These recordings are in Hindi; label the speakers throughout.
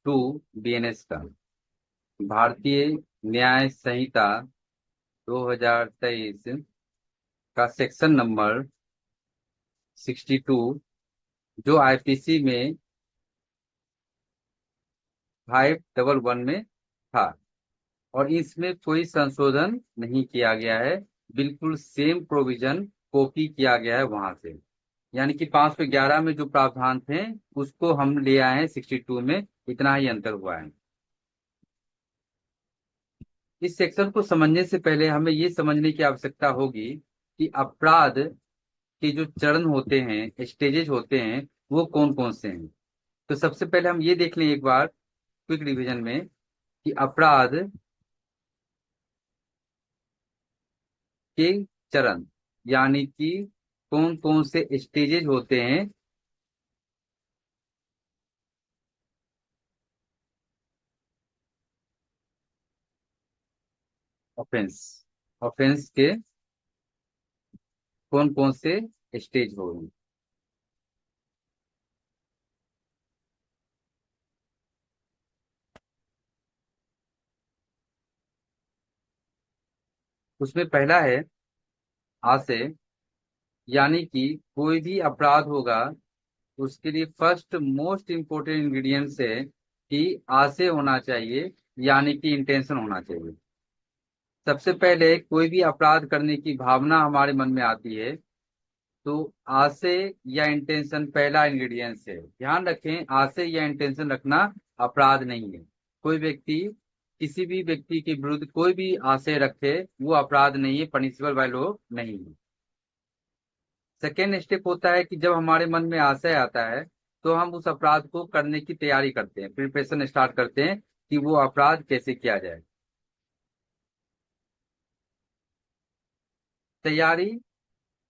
Speaker 1: बीएनएस का भारतीय न्याय संहिता 2023 का सेक्शन नंबर 62 जो आईपीसी में 511 में था और इसमें कोई संशोधन नहीं किया गया है। बिल्कुल सेम प्रोविजन कॉपी किया गया है वहां से। यानी कि 511 में जो प्रावधान थे उसको हम ले आए हैं 62 में। इतना ही अंतर हुआ है। इस सेक्शन को समझने से पहले हमें ये समझने की आवश्यकता होगी कि अपराध के जो चरण होते हैं, स्टेजेस होते हैं, वो कौन कौन से हैं। तो सबसे पहले हम ये देख लें एक बार क्विक रिवीजन में कि अपराध के चरण यानी कि कौन कौन से स्टेजेस होते हैं। ऑफेंस ऑफेंस के कौन कौन से स्टेज होंगे। उसमें पहला है आशय, यानी कि कोई भी अपराध होगा उसके लिए फर्स्ट मोस्ट इंपोर्टेंट इंग्रेडिएंट्स है कि आशय होना चाहिए, यानी कि इंटेंशन होना चाहिए। सबसे पहले कोई भी अपराध करने की भावना हमारे मन में आती है तो आशय या इंटेंशन पहला इंग्रेडिएंट्स है। ध्यान रखें, आशय या इंटेंशन रखना अपराध नहीं है। कोई व्यक्ति किसी भी व्यक्ति के विरुद्ध कोई भी आशय रखे वो अपराध नहीं है, पनिशेबल बाय लॉ नहीं है। सेकेंड स्टेप होता है कि जब हमारे मन में आशय आता है तो हम उस अपराध को करने की तैयारी करते हैं, प्रिपरेशन स्टार्ट करते हैं कि वो अपराध कैसे किया जाए। तैयारी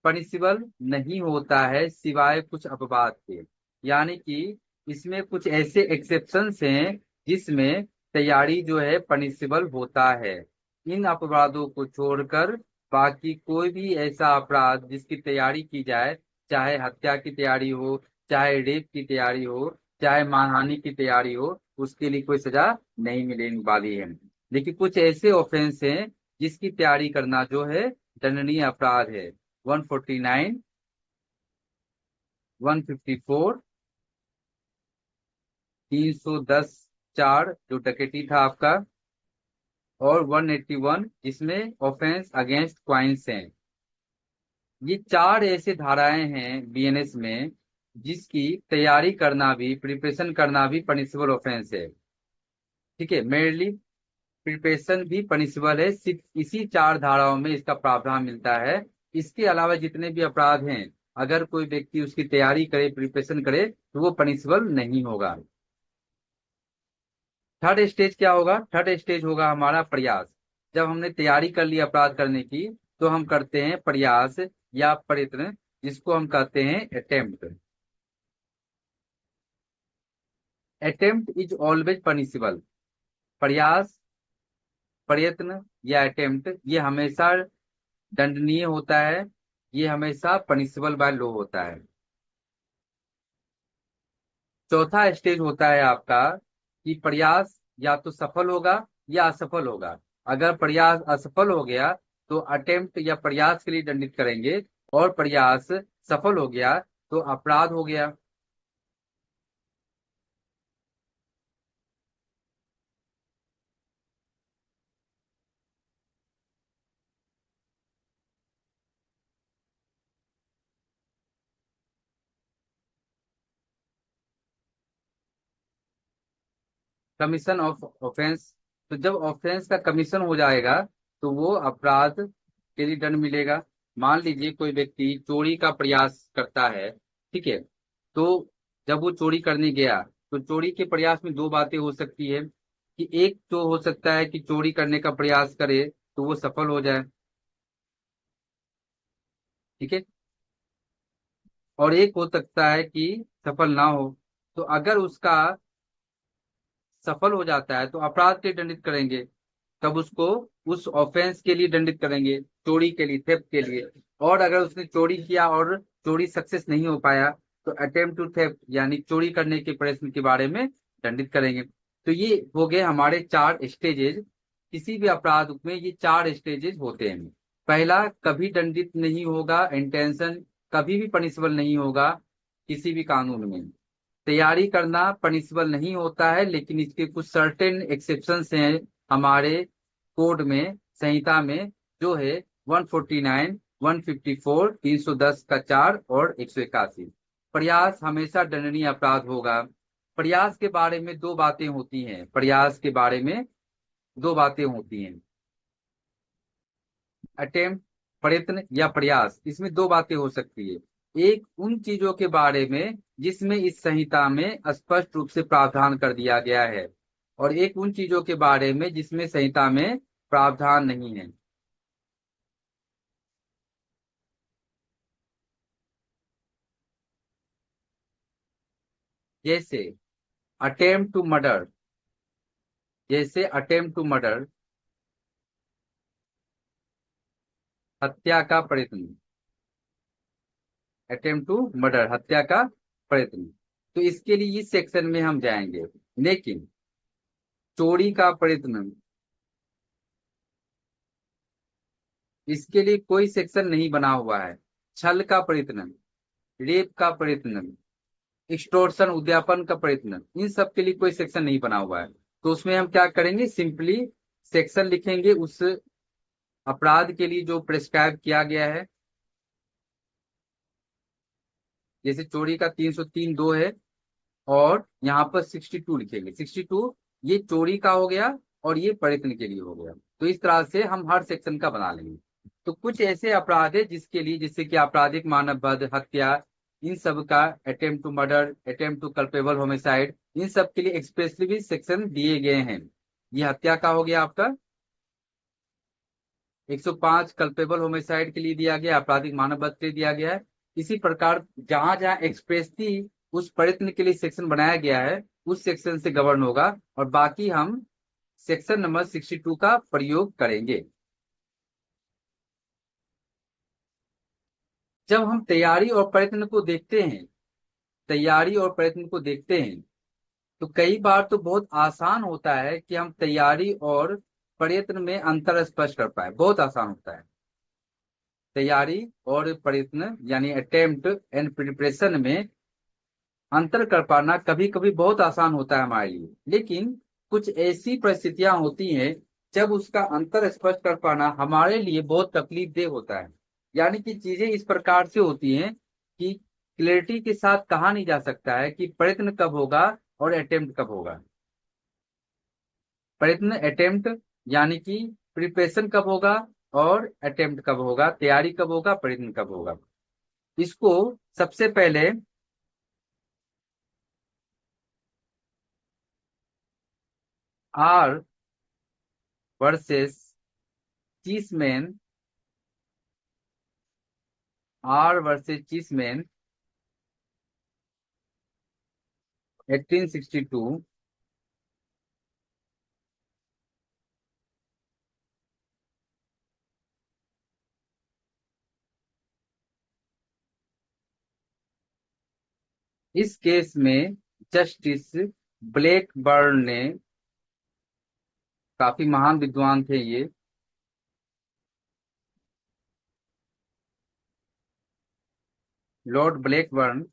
Speaker 1: पनिशेबल नहीं होता है सिवाय कुछ अपवाद के। यानी कि इसमें कुछ ऐसे एक्सेप्शंस हैं जिसमें तैयारी जो है पनिशेबल होता है। इन अपराधों को छोड़कर बाकी कोई भी ऐसा अपराध जिसकी तैयारी की जाए, चाहे हत्या की तैयारी हो, चाहे रेप की तैयारी हो, चाहे मानहानि की तैयारी हो, उसके लिए कोई सजा नहीं मिलने वाली है। लेकिन कुछ ऐसे ऑफेंस हैं जिसकी तैयारी करना जो है दंडनीय अपराध है। 149, 154, 310 4 जो डकैती था आपका, और 181 जिसमें ऑफेंस अगेंस्ट क्वाइंस हैं। ये चार ऐसे धाराएं हैं बीएनएस में जिसकी तैयारी करना भी, प्रिपरेशन करना भी पनिशेबल ऑफेंस है। ठीक है, मेनली प्रिपरेशन भी पनिशेबल है, सिर्फ इसी चार धाराओं में इसका प्रावधान मिलता है। इसके अलावा जितने भी अपराध हैं अगर कोई व्यक्ति उसकी तैयारी करे, प्रिपरेशन करे तो वो पनिशेबल नहीं होगा। थर्ड स्टेज क्या होगा? थर्ड स्टेज होगा हमारा प्रयास। जब हमने तैयारी कर ली अपराध करने की तो हम करते हैं प्रयास या प्रयत्न, जिसको हम कहते हैं attempt. Attempt is always punishable. प्रयास, प्रयत्न या अटेम्प्ट ये हमेशा दंडनीय होता है, ये हमेशा पनिशेबल बाय लॉ होता है। चौथा स्टेज होता है आपका कि प्रयास या तो सफल होगा या असफल होगा। अगर प्रयास असफल हो गया तो अटेम्प्ट या प्रयास के लिए दंडित करेंगे, और प्रयास सफल हो गया तो अपराध हो गया। कमीशन ऑफ ऑफेंस, तो जब ऑफेंस का कमीशन हो जाएगा तो वो अपराध के लिए दंड मिलेगा। मान लीजिए कोई व्यक्ति चोरी का प्रयास करता है, ठीक है, तो जब वो चोरी करने गया तो चोरी के प्रयास में दो बातें हो सकती है कि एक तो हो सकता है कि चोरी करने का प्रयास करे तो वो सफल हो जाए, ठीक है, और एक हो सकता है कि सफल ना हो। तो अगर उसका सफल हो जाता है तो अपराध के लिए दंडित करेंगे, तब उसको उस ऑफेंस के लिए दंडित करेंगे, चोरी के लिए, थेफ्ट के लिए। और अगर उसने चोरी किया और चोरी सक्सेस नहीं हो पाया तो अटेम्प्ट टू थेफ्ट यानी चोरी करने के प्रयत्न के बारे में दंडित करेंगे। तो ये हो गए हमारे 4 स्टेजेज। किसी भी अपराध में ये 4 स्टेजेज होते हैं। पहला, कभी दंडित नहीं होगा, इंटेंशन कभी भी पनिशबल नहीं होगा किसी भी कानून में। तैयारी करना पनिशबल नहीं होता है, लेकिन इसके कुछ सर्टेन एक्सेप्शंस हैं हमारे कोड में, संहिता में, जो है 149, 154, 310 का 4 और 181। प्रयास हमेशा दंडनीय अपराध होगा। प्रयास के बारे में दो बातें होती हैं, प्रयास के बारे में दो बातें होती हैं, अटेम्प्ट, प्रयत्न या प्रयास, इसमें दो बातें हो सकती है। एक उन चीजों के बारे में जिसमें इस संहिता में स्पष्ट रूप से प्रावधान कर दिया गया है, और एक उन चीजों के बारे में जिसमें संहिता में प्रावधान नहीं है। जैसे अटेम्प्ट टू मर्डर, जैसे अटेम्प्ट टू मर्डर, हत्या का प्रयत्न, अटेम्प्ट टू मर्डर, हत्या का प्रयत्न, तो इसके लिए इस सेक्शन में हम जाएंगे। लेकिन चोरी का प्रयत्न, इसके लिए कोई सेक्शन नहीं बना हुआ है। छल का प्रयत्न, रेप का प्रयत्न, एक्सटोर्शन उद्यापन का प्रयत्न, इन सब के लिए कोई सेक्शन नहीं बना हुआ है। तो उसमें हम क्या करेंगे, सिंपली सेक्शन लिखेंगे उस अपराध के लिए जो प्रेस्क्राइब किया गया है। जैसे चोरी का 303(2) है, और यहाँ पर 62 लिखेंगे। 62 ये चोरी का हो गया, और ये प्रयत्न के लिए हो गया। तो इस तरह से हम हर सेक्शन का बना लेंगे। तो कुछ ऐसे अपराध है जिसके लिए, जैसे कि आपराधिक मानव वध, हत्या, इन सब का, attempt to murder, attempt to culpable homicide, इन सब के लिए एक्सप्रेसली सेक्शन दिए गए हैं। ये हत्या का हो गया आपका, 105 कल्पेबल होमिसाइड के लिए दिया गया, आपराधिक मानव वध के लिए दिया गया है। इसी प्रकार जहां जहां एक्सप्रेसली उस प्रयत्न के लिए सेक्शन बनाया गया है, उस सेक्शन से गवर्न होगा, और बाकी हम सेक्शन नंबर 62 का प्रयोग करेंगे। जब हम तैयारी और प्रयत्न को देखते हैं, तैयारी और प्रयत्न को देखते हैं, तो कई बार तो बहुत आसान होता है कि हम तैयारी और प्रयत्न में अंतर स्पष्ट कर पाए, बहुत आसान होता है। तैयारी और प्रयत्न यानी अटेम्प्ट एंड प्रिपरेशन में अंतर कर पाना कभी कभी बहुत आसान होता है हमारे लिए। लेकिन कुछ ऐसी परिस्थितियां होती हैं जब उसका अंतर स्पष्ट कर पाना हमारे लिए बहुत तकलीफदेह होता है। यानी कि चीजें इस प्रकार से होती हैं कि क्लैरिटी के साथ कहा नहीं जा सकता है कि प्रयत्न कब होगा और अटेम्प्ट कब होगा। प्रयत्न, अटेम्प्ट, यानी कि प्रिपरेशन कब होगा और अटेम्प्ट कब होगा, तैयारी कब होगा, प्रयत्न कब होगा। इसको सबसे पहले आर वर्सेस चीसमैन, आर वर्सेस चीसमैन 1862, इस केस में जस्टिस ब्लैकबर्न ने, काफी महान विद्वान थे ये, लॉर्ड ब्लैकबर्न,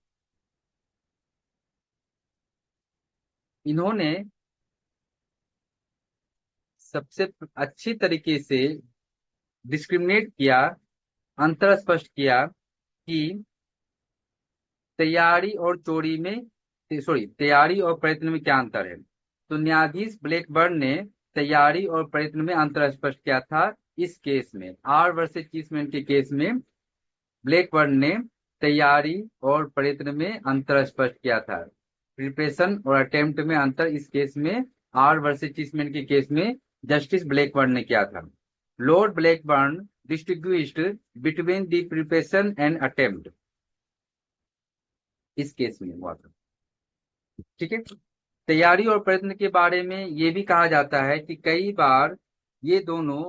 Speaker 1: इन्होंने सबसे अच्छी तरीके से डिस्क्रिमिनेट किया, अंतर स्पष्ट किया कि तैयारी और चोरी में, सॉरी, तैयारी और प्रयत्न में क्या अंतर है। तो न्यायाधीश ब्लैकबर्न ने तैयारी और प्रयत्न में अंतर स्पष्ट किया था। इस केस में, आर वर्सेस चीसमैन के केस में, ब्लैकबर्न ने तैयारी और प्रयत्न में अंतर स्पष्ट किया था। प्रिपरेशन और अटेम्प्ट में अंतर इस केस में, आर वर्सेस चीसमैन के केस में, जस्टिस ब्लैकबर्न ने किया था। Lord Blackburn distinguished between the preparation and attempt, इस केस में हुआ था। ठीक है। तैयारी और प्रयत्न के बारे में ये भी कहा जाता है कि कई बार ये दोनों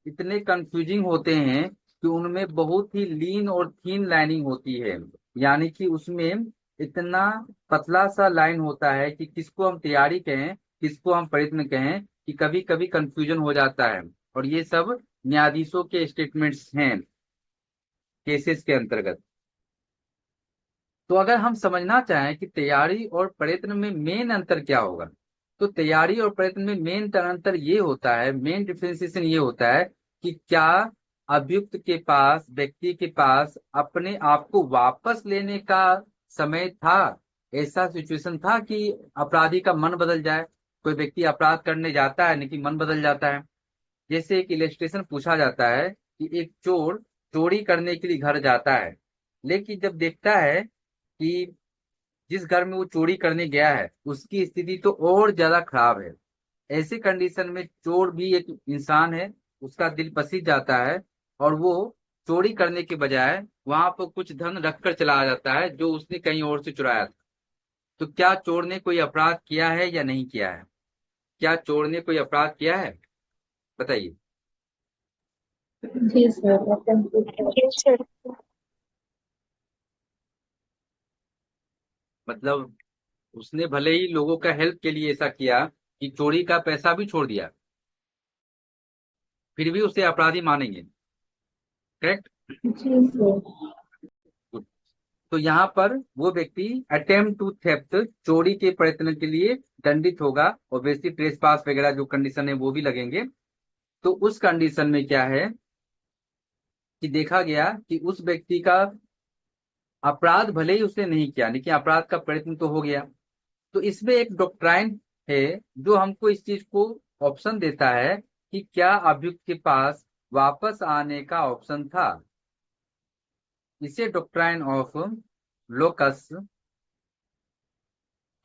Speaker 1: इतने कंफ्यूजिंग होते हैं कि उनमें बहुत ही लीन और थीन लाइनिंग होती है। यानी कि उसमें इतना पतला सा लाइन होता है कि किसको हम तैयारी कहें किसको हम प्रयत्न कहें कि कभी कभी कंफ्यूजन हो जाता है, और ये सब न्यायाधीशों के स्टेटमेंट्स हैं केसेस के अंतर्गत। तो अगर हम समझना चाहें कि तैयारी और प्रयत्न में मेन अंतर क्या होगा, तो तैयारी और प्रयत्न में मेन अंतर ये होता है, मेन डिफरेंशिएशन ये होता है कि क्या अभियुक्त के पास, व्यक्ति के पास अपने आप को वापस लेने का समय था। ऐसा सिचुएशन था कि अपराधी का मन बदल जाए, कोई व्यक्ति अपराध करने जाता है लेकिन मन बदल जाता है। जैसे एक इलस्ट्रेशन पूछा जाता है कि एक चोर चोरी करने के लिए घर जाता है, लेकिन जब देखता है कि जिस घर में वो चोरी करने गया है उसकी स्थिति तो और ज्यादा खराब है, ऐसी कंडीशन में चोर भी एक इंसान है, उसका दिल पसीज जाता है, और वो चोरी करने के बजाय वहां पर कुछ धन रखकर चला जाता है जो उसने कहीं और से चुराया था। तो क्या चोर ने कोई अपराध किया है या नहीं किया है? क्या चोर ने कोई अपराध किया है? बताइए।
Speaker 2: जी सर, जी सर।
Speaker 1: मतलब उसने भले ही लोगों का हेल्प के लिए ऐसा किया कि चोरी का पैसा भी छोड़ दिया, फिर भी उसे अपराधी मानेंगे। करेक्ट।
Speaker 2: जी सर।
Speaker 1: तो यहाँ पर वो व्यक्ति अटेम्प्ट टू थेफ्ट, चोरी के प्रयत्न के लिए दंडित होगा, और वैसे ट्रेस पास वगैरह जो कंडीशन है वो भी लगेंगे। तो उस कंडीशन में क्या है कि देखा गया कि उस व्यक्ति का अपराध भले ही उसने नहीं किया लेकिन अपराध का प्रयत्न तो हो गया। तो इसमें एक डॉक्ट्राइन है जो हमको इस चीज को ऑप्शन देता है कि क्या अभियुक्त के पास वापस आने का ऑप्शन था। इसे डॉक्ट्राइन ऑफ लोकस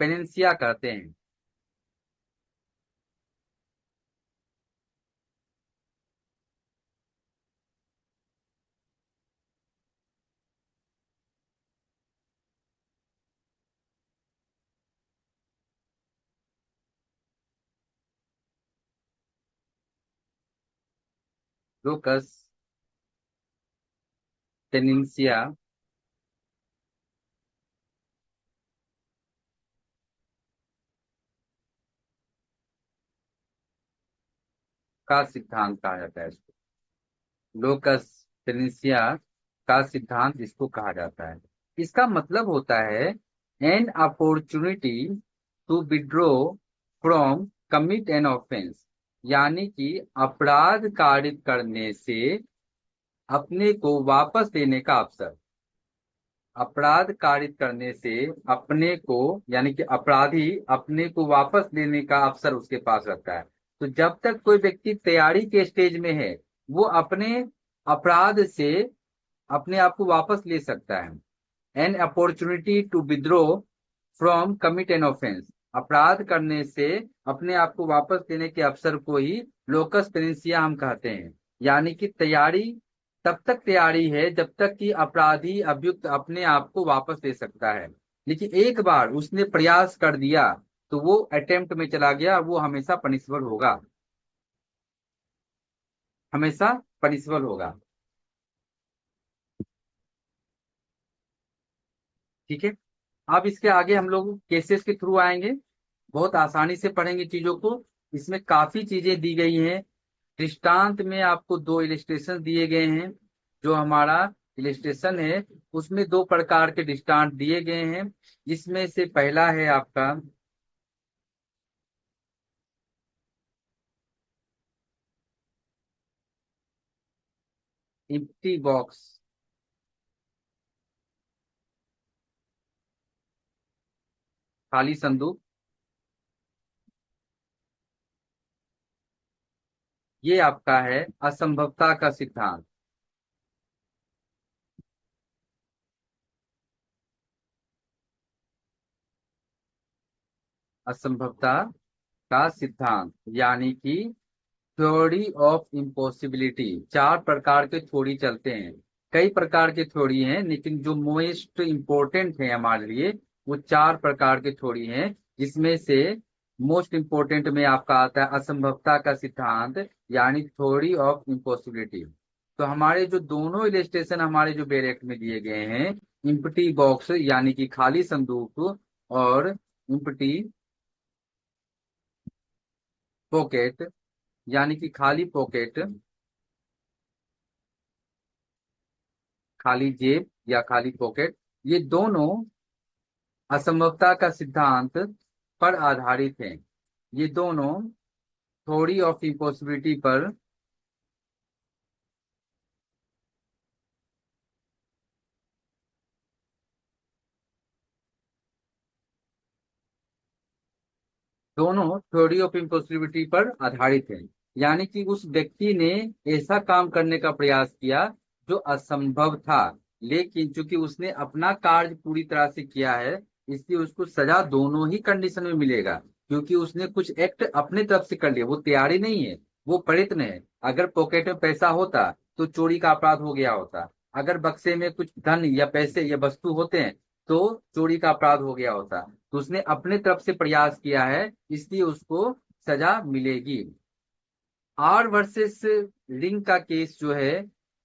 Speaker 1: पेनेंसिया कहते हैं। लोकस पेनेंसिया का सिद्धांत कहा जाता है इसको। लोकस पेनेंसिया का सिद्धांत इसको कहा जाता है। इसका मतलब होता है an opportunity to withdraw from commit an offence, यानी कि अपराध कारित करने से अपने को वापस लेने का अवसर। अपराध कारित करने से अपने को, यानी कि अपराधी अपने को वापस लेने का अवसर उसके पास रखता है। तो जब तक कोई व्यक्ति तैयारी के स्टेज में है वो अपने अपराध से अपने आप को वापस ले सकता है। An opportunity to withdraw from commit an offence, अपराध करने से अपने आप को वापस लेने के अवसर को ही लोकस पेरेंसिया हम कहते हैं। यानी कि तैयारी तब तक तैयारी है जब तक कि अपराधी अभियुक्त अपने आप को वापस ले सकता है, लेकिन एक बार उसने प्रयास कर दिया तो वो अटेम्प्ट में चला गया, वो हमेशा पनिशबल होगा, हमेशा पनिशबल होगा। ठीक है। अब इसके आगे हम लोग केसेस के थ्रू आएंगे, बहुत आसानी से पढ़ेंगे चीजों को। इसमें काफी चीजें दी गई हैं। दृष्टांत में आपको दो इलिस्ट्रेशन दिए गए हैं। जो हमारा इलिस्ट्रेशन है उसमें दो प्रकार के दृष्टांत दिए गए हैं, जिसमें से पहला है आपका एम्प्टी बॉक्स, खाली संदूक। ये आपका है असंभवता का सिद्धांत। असंभवता का सिद्धांत यानी कि थ्योरी ऑफ इम्पॉसिबिलिटी। चार प्रकार के थ्योरी चलते हैं, कई प्रकार के थ्योरी हैं लेकिन जो मोस्ट इम्पोर्टेंट है हमारे लिए वो चार प्रकार के थ्योरी हैं, जिसमें से मोस्ट इम्पोर्टेंट में आपका आता है असंभवता का सिद्धांत, यानी थ्योरी ऑफ इम्पॉसिबिलिटी। तो हमारे जो दोनों इलस्ट्रेशन हमारे जो बेरेक्ट में दिए गए हैं, इम्प्टी बॉक्स यानी कि खाली संदूक, और इम्प्टी पॉकेट यानी कि खाली पॉकेट, खाली जेब या खाली पॉकेट, ये दोनों असंभवता का सिद्धांत पर आधारित हैं। ये दोनों थ्योरी ऑफ इम्पॉसिबिलिटी पर दोनों थ्योरी ऑफ इम्पॉसिबिलिटी पर आधारित है। यानी कि उस व्यक्ति ने ऐसा काम करने का प्रयास किया जो असंभव था, लेकिन चूंकि उसने अपना कार्य पूरी तरह से किया है, इसलिए उसको सजा दोनों ही कंडीशन में मिलेगा। क्योंकि उसने कुछ एक्ट अपने तरफ से कर लिया, वो तैयारी नहीं है, वो प्रयत्न है। अगर पॉकेट में पैसा होता तो चोरी का अपराध हो गया होता। अगर बक्से में कुछ धन या पैसे या वस्तु होते हैं तो चोरी का अपराध हो गया होता। तो उसने अपने तरफ से प्रयास किया है, इसलिए उसको सजा मिलेगी। आर वर्सेस रिंग का केस जो है,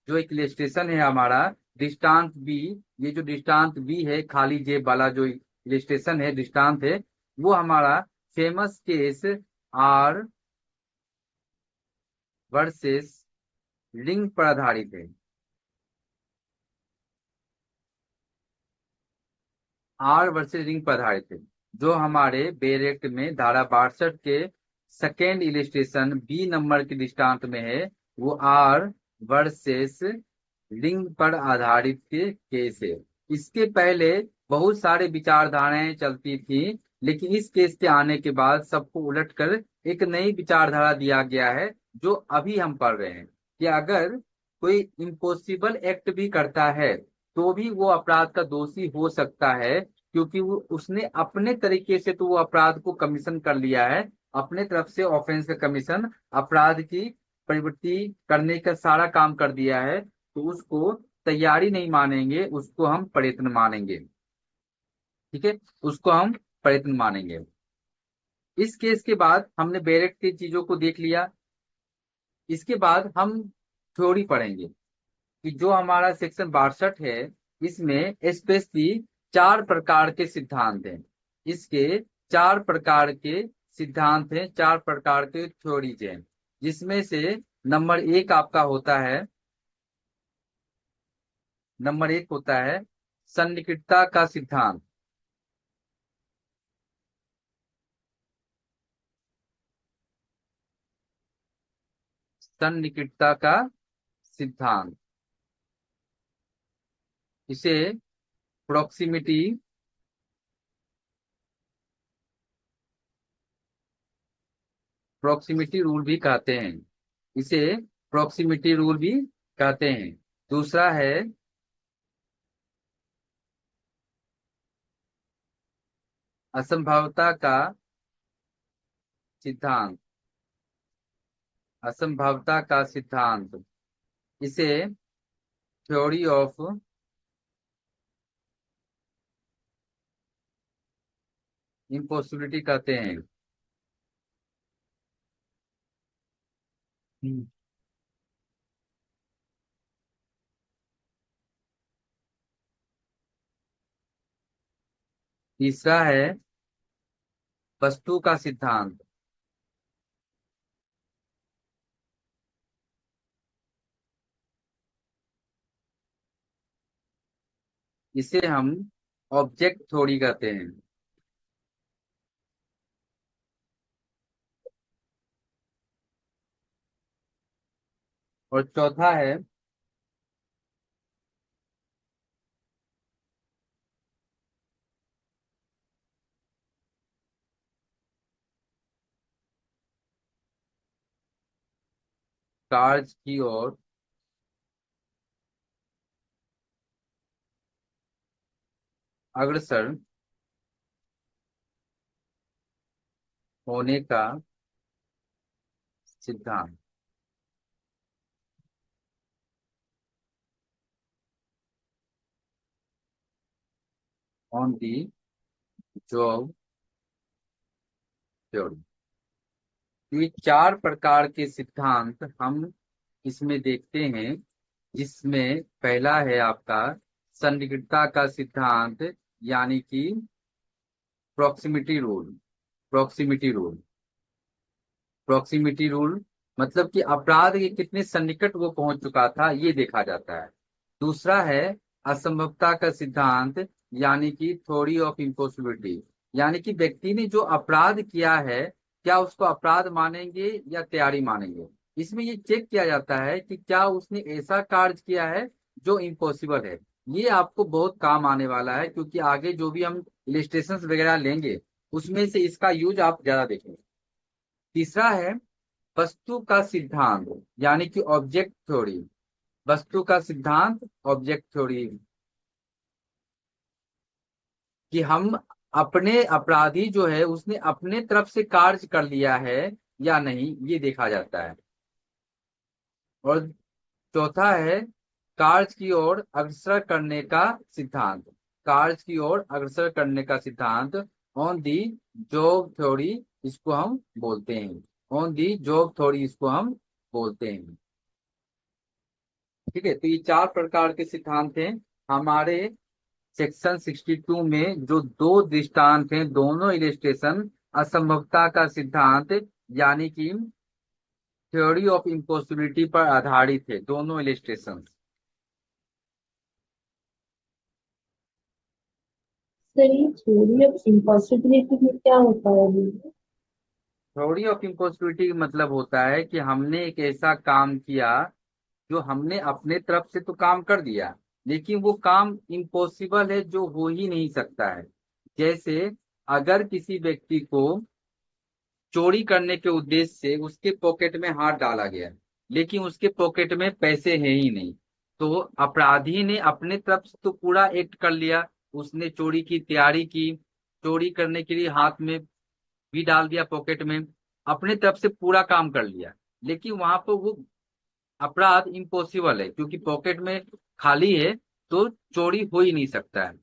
Speaker 1: जो एक इलिस्ट्रेशन है हमारा, दृष्टांत बी, ये जो दृष्टांत बी है, खाली जेब वाला जो इलिस्ट्रेशन है, दृष्टांत है, वो हमारा famous case R versus ring पर आधारित है। आर वर्सेस रिंग पर आधारित है, जो हमारे बेरेक्ट में धारा 62 के सेकेंड इलिस्ट्रेशन बी नंबर के दृष्टांत में है। वो आर वर्सेस रिंग पर आधारित के केस है। इसके पहले बहुत सारे विचारधाराएं चलती थी, लेकिन इस केस के आने के बाद सबको उलटकर एक नई विचारधारा दिया गया है, जो अभी हम पढ़ रहे हैं, कि अगर कोई इम्पॉसिबल एक्ट भी करता है तो भी वो अपराध का दोषी हो सकता है, क्योंकि वो उसने अपने तरीके से तो वो अपराध को कमीशन कर लिया है, अपने तरफ से ऑफेंस का कमीशन, अपराध की प्रवृत्ति करने का सारा काम कर दिया है। तो उसको तैयारी नहीं मानेंगे, उसको हम प्रयत्न मानेंगे। ठीक है, उसको हम प्रयत्न मानेंगे। इस केस के बाद हमने बैरेट की चीजों को देख लिया। इसके बाद हम थ्योरी पढ़ेंगे कि जो हमारा सेक्शन 62 है, इसमें स्पेशली 4 प्रकार के सिद्धांत हैं। इसके 4 प्रकार के सिद्धांत हैं, 4 प्रकार के थ्योरीज हैं, जिसमें से नंबर 1 आपका होता है, नंबर 1 होता है सन्निकटता का सिद्धांत। सन्निकटता का सिद्धांत, इसे प्रोक्सिमिटी प्रोक्सिमिटी रूल भी कहते हैं। इसे प्रोक्सिमिटी रूल भी कहते हैं। दूसरा है असंभावता का सिद्धांत। असंभावता का सिद्धांत, इसे थ्योरी ऑफ इम्पॉसिबिलिटी कहते हैं। हम्म। तीसरा है वस्तु का सिद्धांत। इसे हम ऑब्जेक्ट थ्योरी कहते हैं। और चौथा है कार्य की ओर अग्रसर होने का सिद्धांत। On the job theory. ये 4 प्रकार के सिद्धांत हम इसमें देखते हैं, जिसमें पहला है आपका सन्निकटता का सिद्धांत, यानी कि proximity rule. Proximity rule proximity rule, मतलब कि अपराध के कितने सन्निकट वो पहुंच चुका था ये देखा जाता है। दूसरा है असंभवता का सिद्धांत, यानी कि थ्योरी ऑफ इम्पॉसिबिलिटी, यानी कि व्यक्ति ने जो अपराध किया है क्या उसको अपराध मानेंगे या तैयारी मानेंगे। इसमें ये चेक किया जाता है कि क्या उसने ऐसा कार्य किया है जो इम्पॉसिबल है। ये आपको बहुत काम आने वाला है, क्योंकि आगे जो भी हम इलिस्ट्रेशन वगैरह लेंगे उसमें से इसका यूज आप ज्यादा देखेंगे। तीसरा है वस्तु का सिद्धांत, यानी कि ऑब्जेक्ट थ्योरी। वस्तु का सिद्धांत, ऑब्जेक्ट थ्योरी, कि हम अपने अपराधी जो है उसने अपने तरफ से कार्य कर लिया है या नहीं ये देखा जाता है। और चौथा है कार्य की ओर अग्रसर करने का सिद्धांत। कार्य की ओर अग्रसर करने का सिद्धांत, ऑन दी जॉब थ्योरी इसको हम बोलते हैं। ऑन दी जॉब थ्योरी इसको हम बोलते हैं। ठीक है, तो ये चार प्रकार के सिद्धांत हैं। हमारे सेक्शन 62 में जो दो दृष्टांत हैं, दोनों इलिस्ट्रेशन असंभवता का सिद्धांत यानी कि थ्योरी ऑफ इम्पॉसिबिलिटी पर आधारित है, दोनों इलिस्ट्रेशन।
Speaker 2: सर ये थ्योरी ऑफ इम्पॉसिबिलिटी में क्या होता है अभी?
Speaker 1: थ्योरी ऑफ इम्पॉसिबिलिटी का मतलब होता है कि हमने एक ऐसा काम किया जो हमने अपने तरफ से तो काम कर दिया, लेकिन वो काम इम्पॉसिबल है, जो हो ही नहीं सकता है। जैसे अगर किसी व्यक्ति को चोरी करने के उद्देश्य से उसके पॉकेट में हाथ डाला गया, लेकिन उसके पॉकेट में पैसे हैं ही नहीं, तो अपराधी ने अपने तरफ से तो पूरा एक्ट कर लिया। उसने चोरी की तैयारी की, चोरी करने के लिए हाथ में भी डाल दिया पॉकेट में, अपने तरफ से पूरा काम कर लिया, लेकिन वहां पर वो अपराध इम्पॉसिबल है, क्योंकि पॉकेट में खाली है, तो चोरी हो ही नहीं सकता है।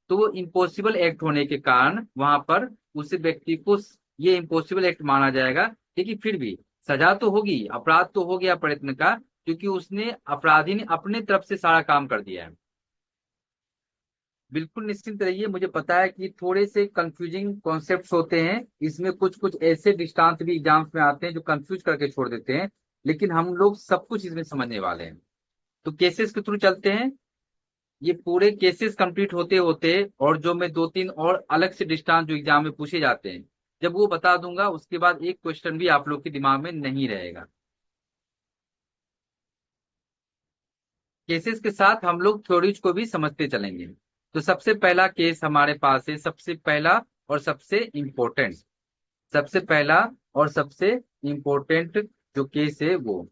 Speaker 1: तो वो इम्पॉसिबल एक्ट होने के कारण वहां पर उस व्यक्ति को ये इम्पॉसिबल एक्ट माना जाएगा। लेकिन फिर भी सजा तो होगी, अपराध तो हो गया प्रयत्न का, क्योंकि उसने अपराधी ने अपने तरफ से सारा काम कर दिया है। बिल्कुल निश्चिंत रहिए, मुझे पता है कि थोड़े से कंफ्यूजिंग कॉन्सेप्ट्स होते हैं इसमें, कुछ कुछ ऐसे दृष्टांत भी एग्जाम्स में आते हैं जो कंफ्यूज करके छोड़ देते हैं, लेकिन हम लोग सब कुछ इसमें समझने वाले हैं। तो केसेस के थ्रू चलते हैं। ये पूरे केसेस कंप्लीट होते होते और जो मैं दो तीन और अलग से दृष्टांत जो एग्जाम में पूछे जाते हैं जब वो बता दूंगा, उसके बाद एक क्वेश्चन भी आप लोग के दिमाग में नहीं रहेगा। केसेस के साथ हम लोग थ्योरीज को भी समझते चलेंगे। तो सबसे पहला केस हमारे पास है, सबसे पहला और सबसे इम्पोर्टेंट, सबसे पहला और सबसे इम्पोर्टेंट जो केस है वो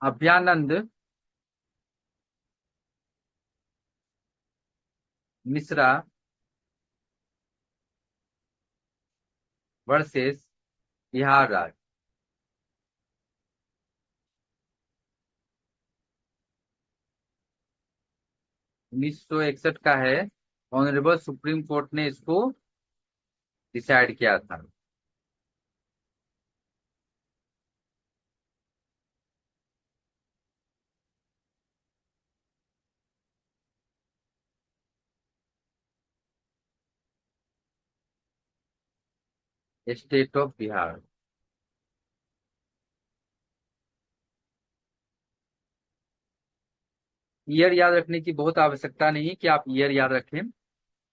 Speaker 1: अभ्यानंद मिश्रा वर्सेस बिहार राज्य। 1961 का है। ऑनरेबल सुप्रीम कोर्ट ने इसको डिसाइड किया था। State of Bihar. ईयर याद रखने की बहुत आवश्यकता नहीं है कि आप ईयर याद रखें।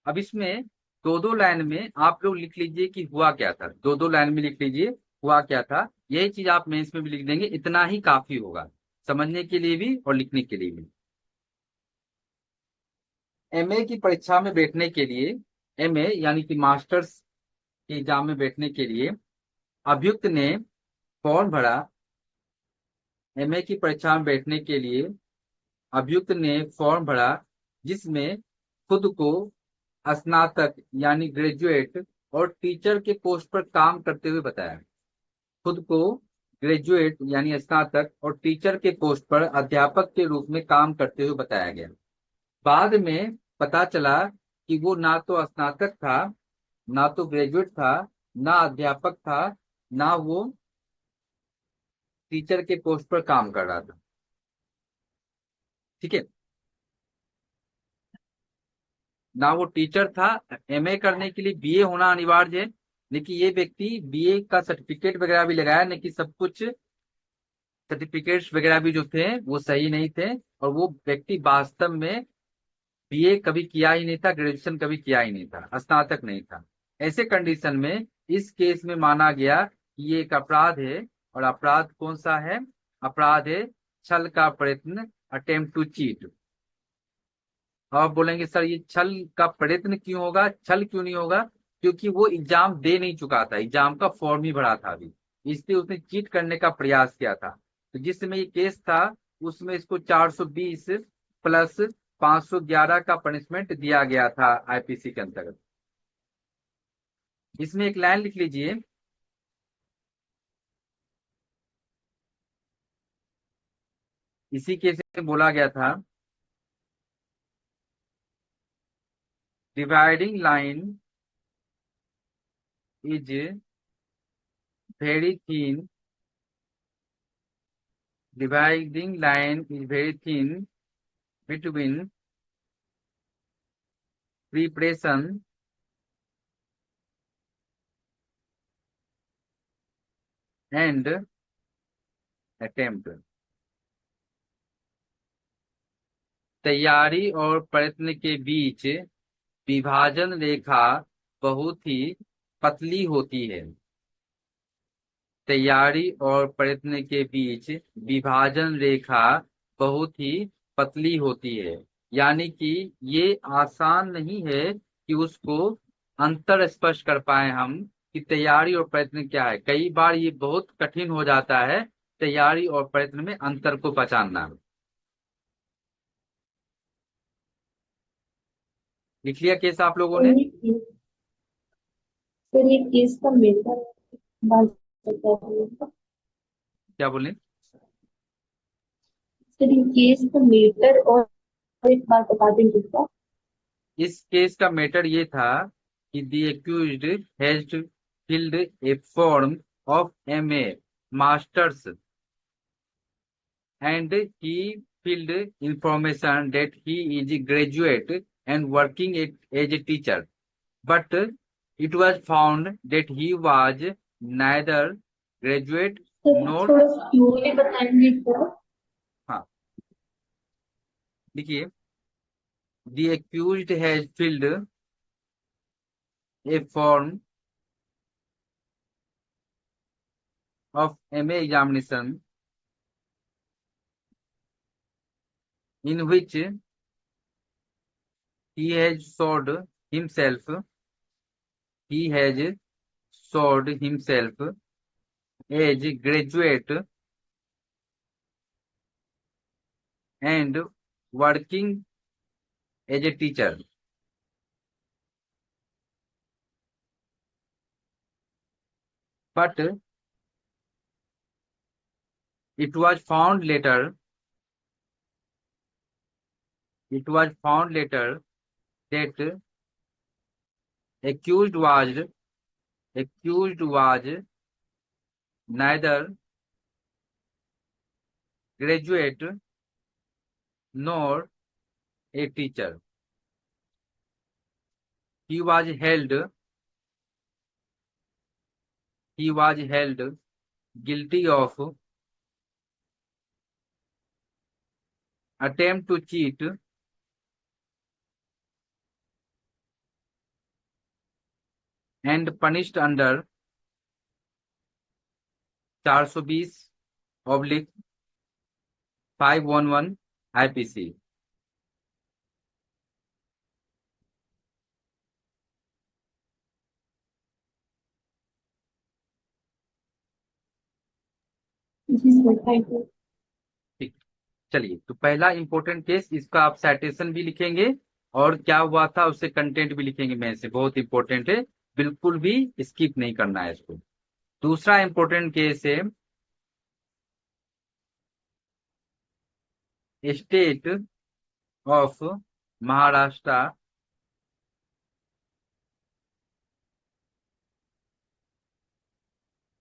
Speaker 1: अब इसमें दो दो लाइन में आप लोग लिख लीजिए कि हुआ क्या था, दो दो लाइन में लिख लीजिए हुआ क्या था। यही चीज आप मेंस में भी लिख देंगे, इतना ही काफी होगा समझने के लिए भी और लिखने के लिए भी। एमए की परीक्षा में बैठने के लिए, एमए यानी कि मास्टर्स के एग्जाम में बैठने के लिए अभियुक्त ने फॉर्म भरा। एमए की परीक्षा में बैठने के लिए अभियुक्त ने फॉर्म भरा, जिसमें खुद को स्नातक यानी ग्रेजुएट और टीचर के पोस्ट पर काम करते हुए बताया। खुद को ग्रेजुएट यानी स्नातक और टीचर के पोस्ट पर अध्यापक के रूप में काम करते हुए बताया गया। बाद में पता चला कि वो ना तो स्नातक था, ना तो ग्रेजुएट था, ना अध्यापक था, ना वो टीचर के पोस्ट पर काम कर रहा था। ठीक है। ना वो टीचर था, एमए करने के लिए बीए होना अनिवार्य है, लेकिन ये व्यक्ति बीए का सर्टिफिकेट वगैरह भी लगाया, लेकिन सब कुछ सर्टिफिकेट्स वगैरह भी जो थे वो सही नहीं थे, और वो व्यक्ति वास्तव में बीए कभी किया ही नहीं था, ग्रेजुएशन कभी किया ही नहीं था, स्नातक नहीं था। ऐसे कंडीशन में इस केस में माना गया कि ये एक अपराध है, और अपराध कौन सा है? अपराध है छल का प्रयत्न, अटेम्प्ट टू चीट। आप बोलेंगे सर ये छल का प्रयत्न क्यों होगा, छल क्यों नहीं होगा? क्योंकि वो एग्जाम दे नहीं चुका था, एग्जाम का फॉर्म ही भरा था अभी, इसलिए उसने चीट करने का प्रयास किया था। तो जिस समय ये केस था उसमें इसको 420 प्लस 511 का पनिशमेंट दिया गया था आईपीसी के अंतर्गत। इसमें एक लाइन लिख लीजिए, इसी केस में बोला गया था, dividing line is very thin, dividing line is very thin between preparation and attempt। तैयारी और प्रयत्न के बीच विभाजन रेखा बहुत ही पतली होती है। तैयारी और प्रयत्न के बीच विभाजन रेखा बहुत ही पतली होती है, यानी कि ये आसान नहीं है कि उसको अंतर स्पष्ट कर पाए हम कि तैयारी और प्रयत्न क्या है। कई बार ये बहुत कठिन हो जाता है तैयारी और प्रयत्न में अंतर को पहचानना। लिख लिया केस आप लोगों
Speaker 2: सर
Speaker 1: ने?
Speaker 2: ये केस का मेथड बात बताइए।
Speaker 1: क्या बोले?
Speaker 2: सर ये केस का मेथड और एक बार बता देंगे क्या?
Speaker 1: इस केस का मैटर ये था कि the accused has field A form of MA masters and he filled information that he is graduate and working as a teacher, but it was found that he was neither graduate
Speaker 2: sir
Speaker 1: nor।
Speaker 2: थोड़ा स्लोली बताएंगे क्या?
Speaker 1: हाँ, देखिए, the accused has filled a form of MA examination in which he has showed himself he has showed himself as graduate and working as a teacher, but it was found later it was found later that accused was accused was neither graduate nor a teacher. He was held he was held guilty of attempt to cheat and punished under 420/511 IPC।
Speaker 2: जी सर, थैंक यू।
Speaker 1: ठीक, चलिए, तो पहला इंपॉर्टेंट केस, इसका आप साइटेशन भी लिखेंगे और क्या हुआ था उससे कंटेंट भी लिखेंगे, में से बहुत इंपॉर्टेंट है, बिल्कुल भी स्किप नहीं करना है इसको। दूसरा इंपॉर्टेंट केस है state of Maharashtra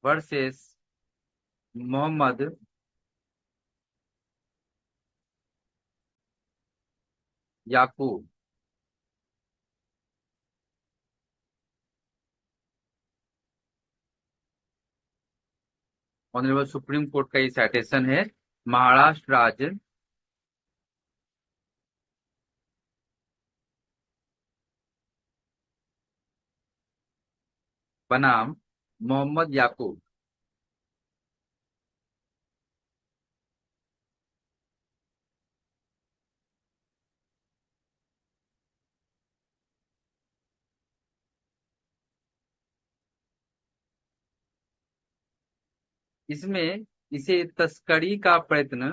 Speaker 1: versus Mohammed Yakub. Honourable supreme court का ये साइटेशन है। महाराष्ट्र राज्य बनाम मोहम्मद याकूब। इसमें इसे तस्करी का प्रयत्न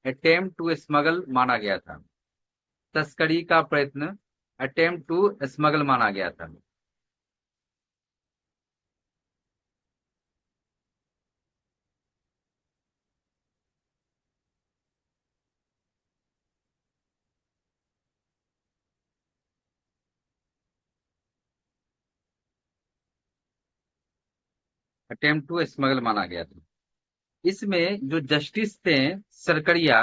Speaker 1: अटेम्प्ट टू स्मगल माना गया था। तस्करी का प्रयत्न अटेम्प्ट टू स्मगल माना गया था। अटेम्प्ट टू स्मगल माना गया था। इसमें जो सरकरिया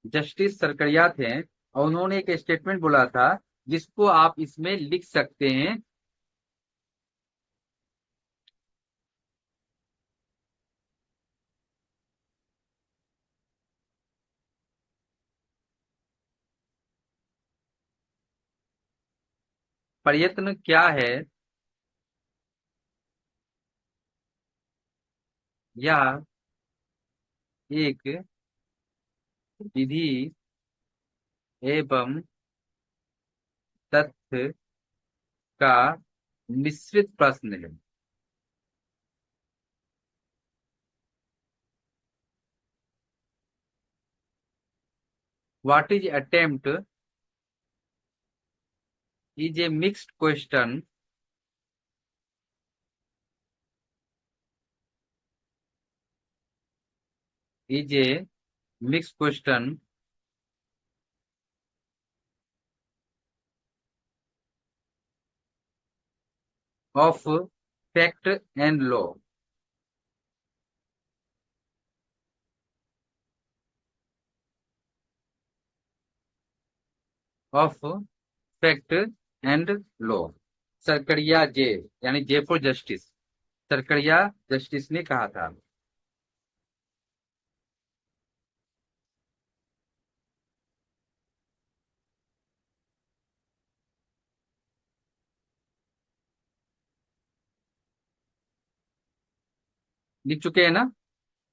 Speaker 1: जस्टिस सरकरिया थे, और उन्होंने एक स्टेटमेंट बोला था जिसको आप इसमें लिख सकते हैं। प्रयत्न क्या है या एक विधि एवं तथ्य का मिश्रित प्रश्न है। What is attempt is a mixed question is a mixed question of fact and law. Of fact and law. Sarkaria J, यानी J for justice, Sarkaria justice ने कहा था। लिख चुके हैं ना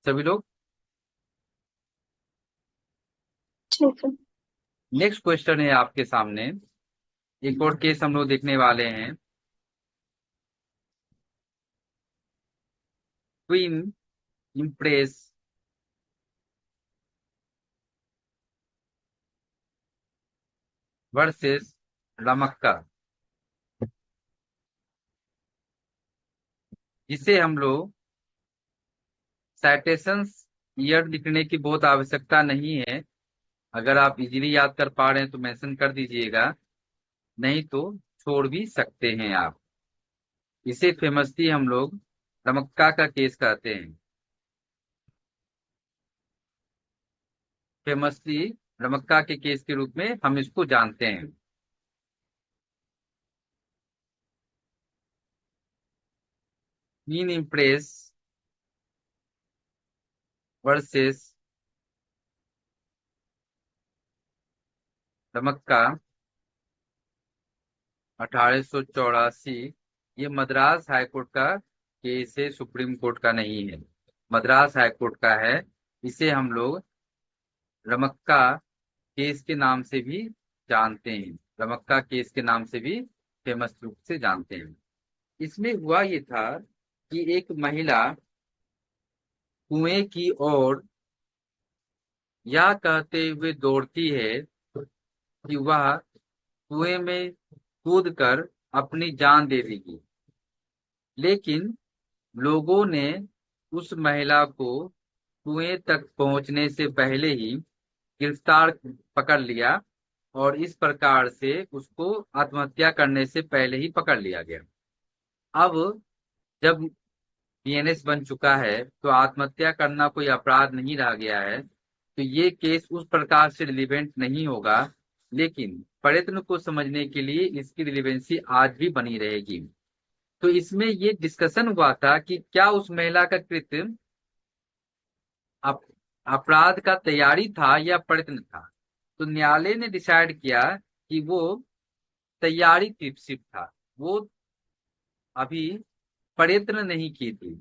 Speaker 1: सभी लोग?
Speaker 2: ठीक है।
Speaker 1: नेक्स्ट क्वेश्चन है आपके सामने। एक और केस हम लोग देखने वाले हैं। क्वीन इम्प्रेस वर्सेस रमक्का, जिसे हम लोग साइटेशंस ईयर लिखने की बहुत आवश्यकता नहीं है। अगर आप इजीली याद कर पा रहे हैं तो मेंशन कर दीजिएगा, नहीं तो छोड़ भी सकते हैं आप। इसे फेमसली हम लोग रमक्का का केस कहते हैं। फेमसली रमक्का के केस के रूप में हम इसको जानते हैं। Queen Empress versus Ramakka 1884। ये मद्रास हाईकोर्ट का केस है, सुप्रीम कोर्ट का नहीं है, मद्रास हाईकोर्ट का है। इसे हम लोग रमक्का केस के नाम से भी जानते हैं, रमक्का केस के नाम से भी फेमस रूप से जानते हैं। इसमें हुआ ये था कि एक महिला कुएं की ओर यह कहते हुए दौड़ती है कि वह कुएं में कूदकर अपनी जान दे देगी, लेकिन लोगों ने उस महिला को कुएं तक पहुंचने से पहले ही गिरफ्तार पकड़ लिया, और इस प्रकार से उसको आत्महत्या करने से पहले ही पकड़ लिया गया। अब जब बीएनएस बन चुका है तो आत्महत्या करना कोई अपराध नहीं रह गया है, तो ये केस उस प्रकार से रिलीवेंट नहीं होगा, लेकिन प्रयत्न को समझने के लिए इसकी रिलीवेंसी आज भी बनी रहेगी। तो इसमें ये डिस्कशन हुआ था कि क्या उस महिला का कृत्य अप, अपराध का तैयारी था या प्रयत्न था। तो न्यायालय ने डिसाइड किया कि वो तैयारी थी, सिर्फ था वो, अभी प्रयत्न नहीं की थी।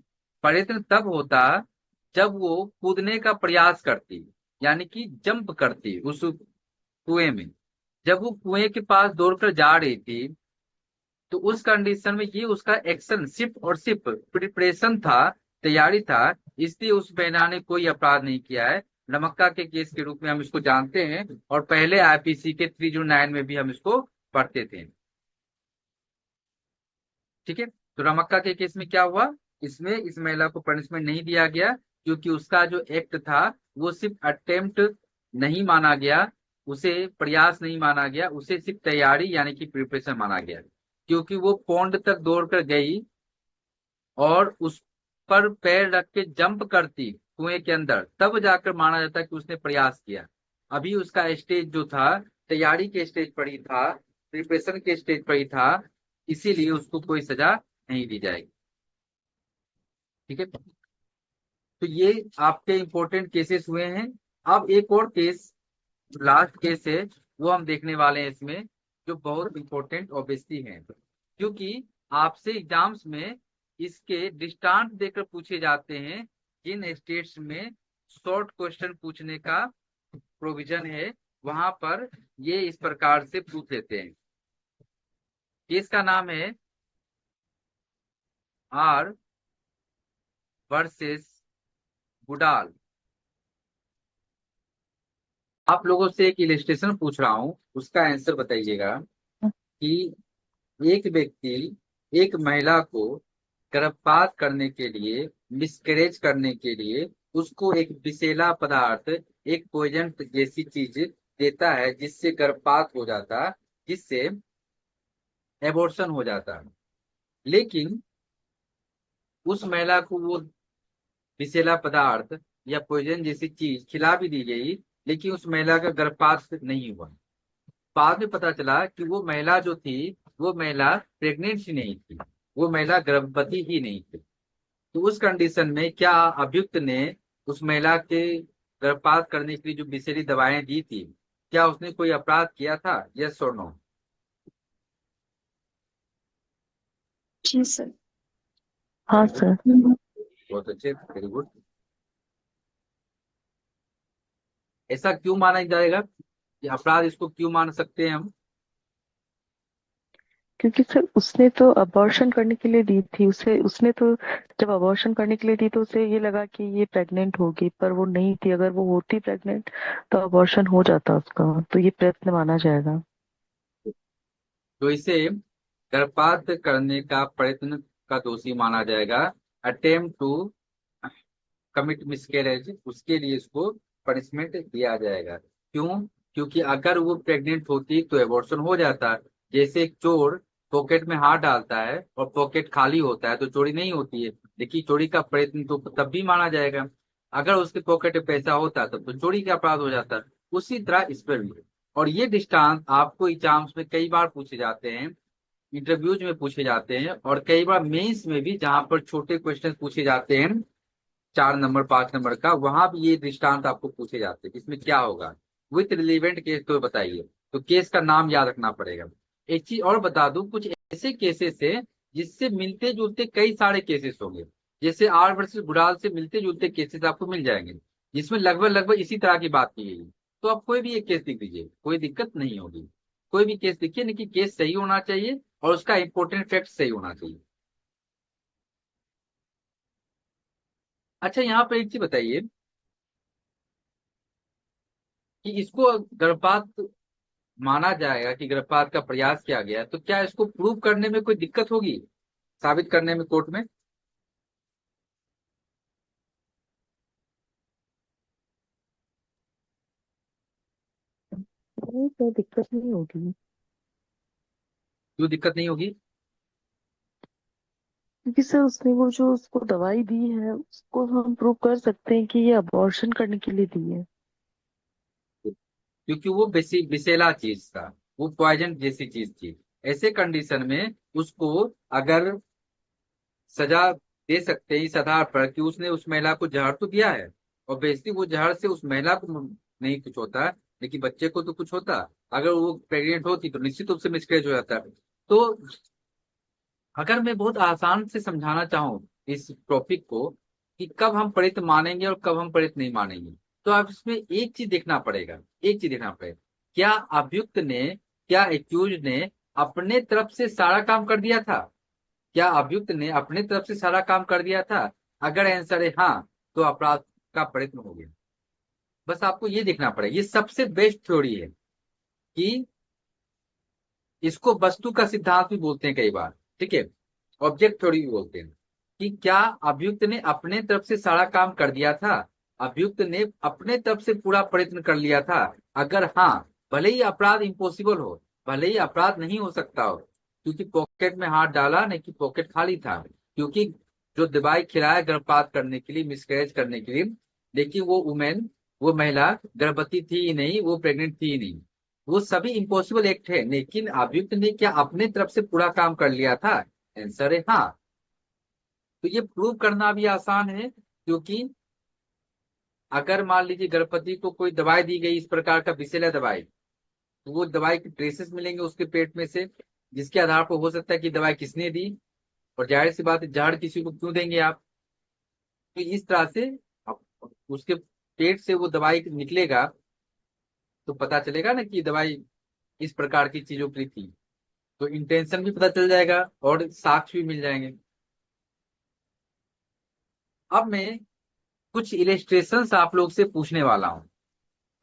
Speaker 1: प्रयत्न तब होता जब वो कूदने का प्रयास करती, यानी कि जंप करती उस कुएं में। जब वो कुएं के पास दौड़कर जा रही थी, तो उस कंडीशन में ये उसका एक्शन सिर्फ और सिर्फ प्रिपरेशन था, तैयारी था। इसलिए उस महिला ने कोई अपराध नहीं किया है। नमक्का के केस के रूप में हम इसको जानते हैं, और पहले आईपीसी के 309 में भी हम इसको पढ़ते थे। ठीक है। तो रमक्का के केस में क्या हुआ, इसमें इस महिला को पनिशमेंट नहीं दिया गया, क्योंकि उसका जो एक्ट था वो सिर्फ अटेम्प्ट नहीं माना गया, उसे प्रयास नहीं माना गया, उसे सिर्फ तैयारी यानी कि प्रिपरेशन माना गया। क्योंकि वो पौंड तक दौड़कर गई और उस पर पैर रख के जंप करती कुएं के अंदर, तब जाकर माना जाता है कि उसने प्रयास किया। अभी उसका स्टेज जो था, तैयारी के स्टेज पर ही था, प्रिपरेशन के स्टेज पर ही था, इसीलिए उसको कोई सजा नहीं दी जाएगी। ठीक है। तो ये आपके इंपॉर्टेंट केसेस हुए हैं। अब एक और केस, लास्ट केस है, वो हम देखने वाले हैं इसमें, जो बहुत इंपॉर्टेंट ऑब्वियसली है, क्योंकि आपसे एग्जाम्स में इसके दृष्टांत देकर पूछे जाते हैं। जिन स्टेट्स में शॉर्ट क्वेश्चन पूछने का प्रोविजन है, वहां पर ये इस प्रकार से पूछ लेते हैं। केस का नाम है आर वर्सेस गुडाल। आप लोगों से एक इलिस्ट्रेशन पूछ रहा हूं, उसका आंसर बताइएगा कि एक व्यक्ति एक महिला को गर्भपात करने के लिए, मिसकैरेज करने के लिए उसको एक विषैला पदार्थ, एक पॉइजन जैसी चीज देता है, जिससे गर्भपात हो जाता, जिससे एबॉर्शन हो जाता। लेकिन उस महिला को वो विषैला पदार्थ या पॉइजन जैसी चीज खिला भी दी गई, लेकिन उस महिला का गर्भपात नहीं हुआ। बाद में पता चला कि वो महिला जो थी, वो महिला प्रेग्नेंट ही नहीं थी, वो महिला गर्भवती ही नहीं थी। तो उस कंडीशन में क्या अभियुक्त ने उस महिला के गर्भपात करने के लिए जो विषैली दवाएं दी थी, क्या उसने कोई अपराध किया था, यस और नो।
Speaker 2: जी सर। हाँ
Speaker 1: वेरी गुड,
Speaker 2: सर।
Speaker 1: बहुत अच्छे, वेरी गुड। ऐसा क्यों माना जाएगा कि अपराध, इसको क्यों मान सकते हैं हम।
Speaker 2: क्योंकि सर उसने तो अबॉर्शन करने के लिए दी थी, उसे उसने तो जब अबॉर्शन करने के लिए दी तो उसे ये लगा कि ये प्रेग्नेंट होगी, पर वो नहीं थी। अगर वो होती प्रेग्नेंट तो अबॉर्शन हो जाता उसका, तो ये प्रयत्न माना जाएगा।
Speaker 1: तो इसे गर्भपात करने का प्रयत्न का दोषी माना जाएगा। अटेम्प्ट टू कमिट मिसकैरेज, उसके लिए इसको पनिशमेंट दिया जाएगा। क्यों, क्योंकि अगर वो प्रेग्नेंट होती तो एबॉर्शन हो जाता। जैसे एक चोर पॉकेट में हाथ डालता है और पॉकेट खाली होता है तो चोरी नहीं होती है, लेकिन चोरी का प्रयत्न तो तब भी माना जाएगा। अगर उसके पॉकेट में पैसा होता तब तो चोरी का अपराध हो जाता। उसी तरह इस पर भी है। और ये दृष्टांत आपको एग्जाम्स में कई बार पूछे जाते हैं, इंटरव्यूज में पूछे जाते हैं, और कई बार मेंस में भी, जहां पर छोटे क्वेश्चन पूछे जाते हैं 4 नंबर 5 नंबर का, वहां भी ये दृष्टांत आपको पूछे जाते हैं। इसमें क्या होगा, विथ रिलेवेंट केस तो बताइए। तो केस का नाम याद रखना पड़ेगा। एक चीज और बता दूं, कुछ ऐसे केसेस है जिससे मिलते जुलते कई सारे केसेस होंगे। जैसे आर वर्सेस गुडाल से मिलते जुलते केसेस आपको मिल जाएंगे, जिसमें लगभग लगभग इसी तरह की बात की गई है। तो आप कोई भी एक केस लिख दीजिए, कोई दिक्कत नहीं होगी। कोई भी केस लिखिए, लेकिन केस सही होना चाहिए और उसका इंपॉर्टेंट फैक्ट सही होना चाहिए। अच्छा, यहाँ पर एक चीज बताइए कि इसको गर्भपात माना जाएगा, कि गर्भपात का प्रयास किया गया है, तो क्या इसको प्रूव करने में कोई दिक्कत होगी, साबित करने में कोर्ट में।
Speaker 2: नहीं सर, दिक्कत नहीं होगी।
Speaker 1: क्यों दिक्कत नहीं होगी।
Speaker 2: क्योंकि सर उसने वो जो उसको दवाई दी है, उसको हम प्रूव कर सकते हैं कि ये अबॉर्शन करने के लिए दी है।
Speaker 1: क्योंकि वो विषैला चीज था, वो पॉइजन जैसी चीज थी। ऐसे कंडीशन में उसको अगर सजा दे सकते हैं इस आधार पर कि उसने उस महिला को जहर तो दिया है, और बेसिकली वो जहर से उस महिला को नहीं कुछ होता, लेकिन बच्चे को तो कुछ होता। अगर वो प्रेग्नेंट होती तो निश्चित रूप से मिसकैरेज हो जाता। तो अगर मैं बहुत आसान से समझाना चाहूँ इस टॉपिक को कि कब हम प्रेत मानेंगे और कब हम प्रेत नहीं मानेंगे, तो आप इसमें एक चीज देखना पड़ेगा, एक चीज देखना पड़ेगा। क्या अभियुक्त ने, क्या एक्यूज ने अपने तरफ से सारा काम कर दिया था? क्या अभियुक्त ने अपने तरफ से सारा काम कर दिया था? अगर आंसर है हाँ, तो अपराध का प्रयत्न हो गया। बस आपको ये देखना पड़ेगा। ये सबसे बेस्ट थ्योरी है कि इसको वस्तु का सिद्धांत भी बोलते हैं कई बार, ठीक है, ऑब्जेक्ट थ्योरी भी बोलते हैं। कि क्या अभियुक्त ने अपने तरफ से सारा काम कर दिया था? अभियुक्त ने अपने तरफ से पूरा प्रयत्न कर लिया था? अगर हाँ, भले ही अपराध इम्पॉसिबल हो, भले ही अपराध नहीं हो सकता हो, क्योंकि पॉकेट में हाथ डाला नहीं कि पॉकेट खाली था, क्योंकि जो दवाई खिलाया गर्भपात करने के लिए, मिसकैरेज करने के लिए, लेकिन वो वुमेन, वो महिला गर्भवती थी ही नहीं, वो प्रेग्नेंट थी ही नहीं। वो सभी इम्पॉसिबल एक्ट है, लेकिन अभियुक्त ने क्या अपने तरफ से पूरा काम कर लिया था? आंसर है हाँ। तो ये प्रूव करना भी आसान है, क्योंकि अगर मान लीजिए गर्भवती को कोई दवाई दी गई इस प्रकार का विषैला दवाई, तो वो दवाई के ट्रेसेस मिलेंगे उसके पेट में से, जिसके आधार पर हो सकता है कि दवाई किसने दी, और जाहिर सी बात है जहर किसी को क्यों देंगे आप। तो इस तरह से उसके पेट से वो दवाई निकलेगा, तो पता चलेगा ना कि दवाई इस प्रकार की चीजों की थी। तो इंटेंशन भी पता चल जाएगा और साक्ष्य भी मिल जाएंगे। अब मैं कुछ इलेस्ट्रेशंस आप लोग से पूछने वाला हूं।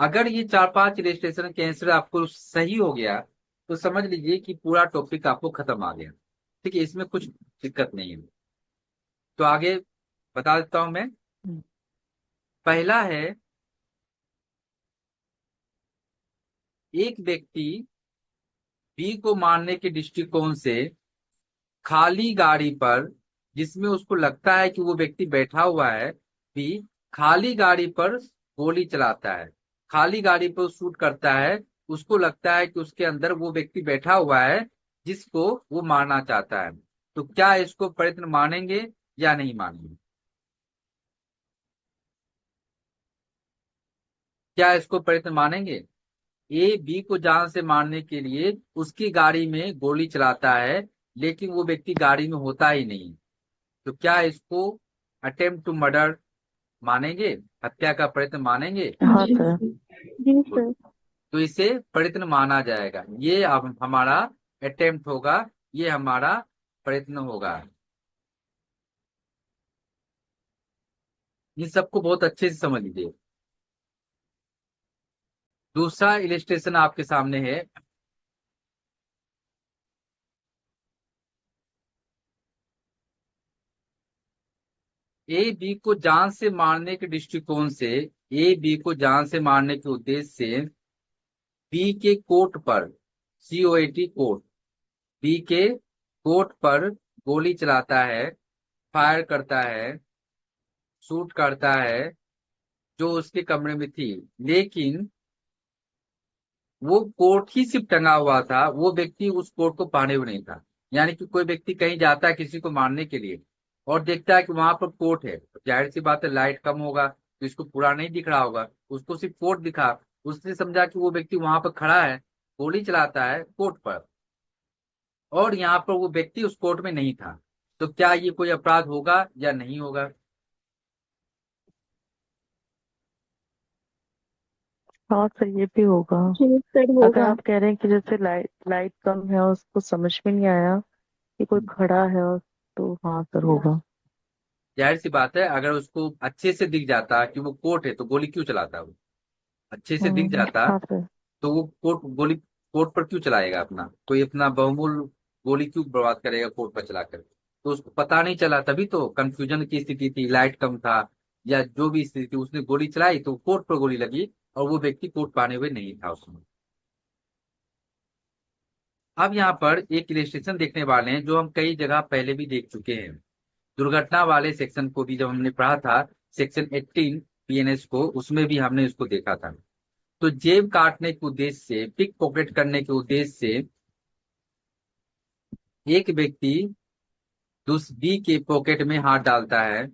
Speaker 1: अगर ये 4-5 इलेस्ट्रेशन के आंसर आपको सही हो गया, तो समझ लीजिए कि पूरा टॉपिक आपको खत्म आ गया। ठीक है, इसमें कुछ दिक्कत नहीं है। तो आगे बता देता हूं मैं। पहला है, एक व्यक्ति बी को मारने के दृष्टिकोण से खाली गाड़ी पर, जिसमें उसको लगता है कि वो व्यक्ति बैठा हुआ है, बी खाली गाड़ी पर गोली चलाता है, खाली गाड़ी पर शूट करता है। उसको लगता है कि उसके अंदर वो व्यक्ति बैठा हुआ है जिसको वो मारना चाहता है। तो क्या इसको प्रयत्न मानेंगे या नहीं मानेंगे? क्या इसको प्रयत्न मानेंगे? ए बी को जान से मारने के लिए उसकी गाड़ी में गोली चलाता है, लेकिन वो व्यक्ति गाड़ी में होता ही नहीं। तो क्या इसको अटेम्प्ट टू मर्डर मानेंगे, हत्या का प्रयत्न मानेंगे?
Speaker 2: हाँ सर। जी
Speaker 1: गुड।
Speaker 2: सर।
Speaker 1: तो इसे प्रयत्न माना जाएगा। ये अब हमारा अटेम्प्ट होगा, ये हमारा प्रयत्न होगा। इन सबको बहुत अच्छे से समझ लीजिए। दूसरा इलिस्ट्रेशन आपके सामने है। ए बी को जान से मारने के दृष्टिकोण से, ए बी को जान से मारने के उद्देश्य से बी के कोट पर, COAT कोट, बी के कोट पर गोली चलाता है, फायर करता है, शूट करता है, जो उसके कमरे में थी। लेकिन वो कोट ही सिर्फ टंगा हुआ था, वो व्यक्ति उस कोट को पहने हुए नहीं था। यानी कि कोई व्यक्ति कहीं जाता है किसी को मारने के लिए और देखता है कि वहां पर कोट है, जाहिर सी बात है लाइट कम होगा तो इसको पूरा नहीं दिख रहा होगा, उसको सिर्फ कोट दिखा, उसने समझा कि वो व्यक्ति वहां पर खड़ा है, गोली चलाता है कोट पर, और यहाँ पर वो व्यक्ति उस कोट में नहीं था। तो क्या ये कोई अपराध होगा या नहीं होगा?
Speaker 2: हाँ सर, ये भी होगा।
Speaker 3: जी सर
Speaker 2: अगर
Speaker 3: होगा।
Speaker 2: आप कह रहे हैं कि जैसे लाइट लाइट कम है और उसको समझ में नहीं आया कि कोई खड़ा है, और तो हाँ सर होगा।
Speaker 1: जाहिर सी बात है, अगर उसको अच्छे से दिख जाता कि वो कोट है तो गोली क्यों चलाता वो? अच्छे से दिख जाता
Speaker 2: हाँ सर।
Speaker 1: तो वो कोट पर क्यों चलाएगा अपना, कोई अपना बहुमूल्य गोली क्यों बर्बाद करेगा कोट पर चलाकर? तो उसको पता नहीं चला, तभी तो कंफ्यूजन की स्थिति थी, लाइट कम था या जो भी स्थिति थी, उसने गोली चलाई तो कोट पर गोली लगी, और वो व्यक्ति कोट पहने हुए नहीं था उसमें। अब यहाँ पर एक इलिस्ट्रेशन देखने वाले हैं जो हम कई जगह पहले भी देख चुके हैं। दुर्घटना वाले सेक्शन को भी जब हमने पढ़ा था, सेक्शन 18 PNS को, उसमें भी हमने इसको देखा था। तो जेब काटने के उद्देश्य से, पिक पॉकेट करने के उद्देश्य से एक व्यक्ति तो उस बी के पॉकेट में हाथ डालता है,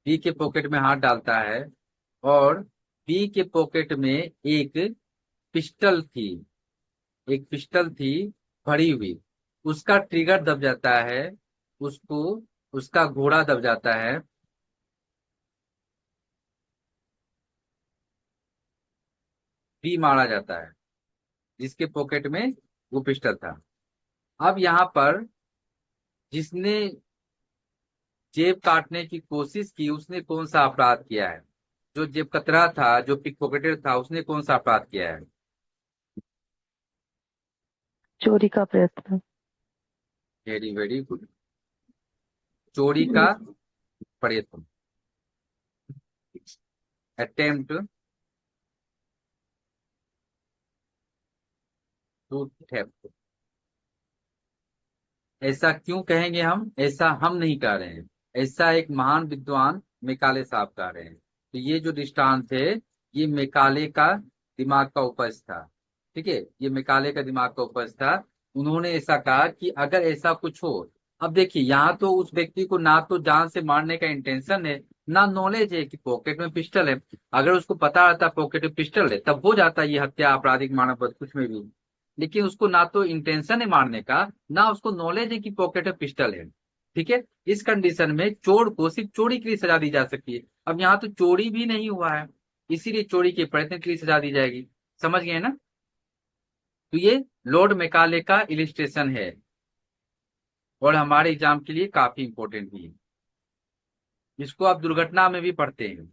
Speaker 1: बी के पॉकेट में हाथ डालता है, और बी के पॉकेट में एक पिस्टल थी, एक पिस्टल थी भरी हुई। उसका ट्रिगर दब जाता है, उसको, उसका घोड़ा दब जाता है, बी मारा जाता है, जिसके पॉकेट में वो पिस्टल था। अब यहाँ पर जिसने जेब काटने की कोशिश की उसने कौन सा अपराध किया है? जो जेब कतरा था, जो पिक पॉकेटर था, उसने कौन सा अपराध किया है?
Speaker 2: चोरी का प्रयत्न।
Speaker 1: Very very good. चोरी का प्रयत्न, अटेम्प्ट टू थेफ्ट। ऐसा क्यों कहेंगे हम? ऐसा हम नहीं कह रहे हैं, ऐसा एक महान विद्वान मेकाले साहब कह रहे हैं। तो ये जो दृष्टांत है, ये मेकाले का दिमाग का उपज था। ठीक है, ये मेकाले का दिमाग का उपज था। उन्होंने ऐसा कहा कि अगर ऐसा कुछ हो, अब देखिए यहाँ तो उस व्यक्ति को ना तो जान से मारने का इंटेंशन है, ना नॉलेज है कि पॉकेट में पिस्टल है। अगर उसको पता रहता पॉकेट में पिस्टल है, तब हो जाता ये हत्या, आपराधिक, मानव वध, कुछ में भी। लेकिन उसको ना तो इंटेंशन है मारने का, ना उसको नॉलेज है कि पॉकेट में पिस्टल है। ठीक है, इस कंडीशन में चोर को सिर्फ चोरी के लिए सजा दी जा सकती है। अब यहाँ तो चोरी भी नहीं हुआ है, इसीलिए चोरी के प्रयत्न के लिए सजा दी जाएगी। समझ गए ना? तो ये लॉर्ड मैकाले का इलिस्ट्रेशन है, और हमारे एग्जाम के लिए काफी इंपॉर्टेंट भी है। इसको आप दुर्घटना में भी पढ़ते हैं।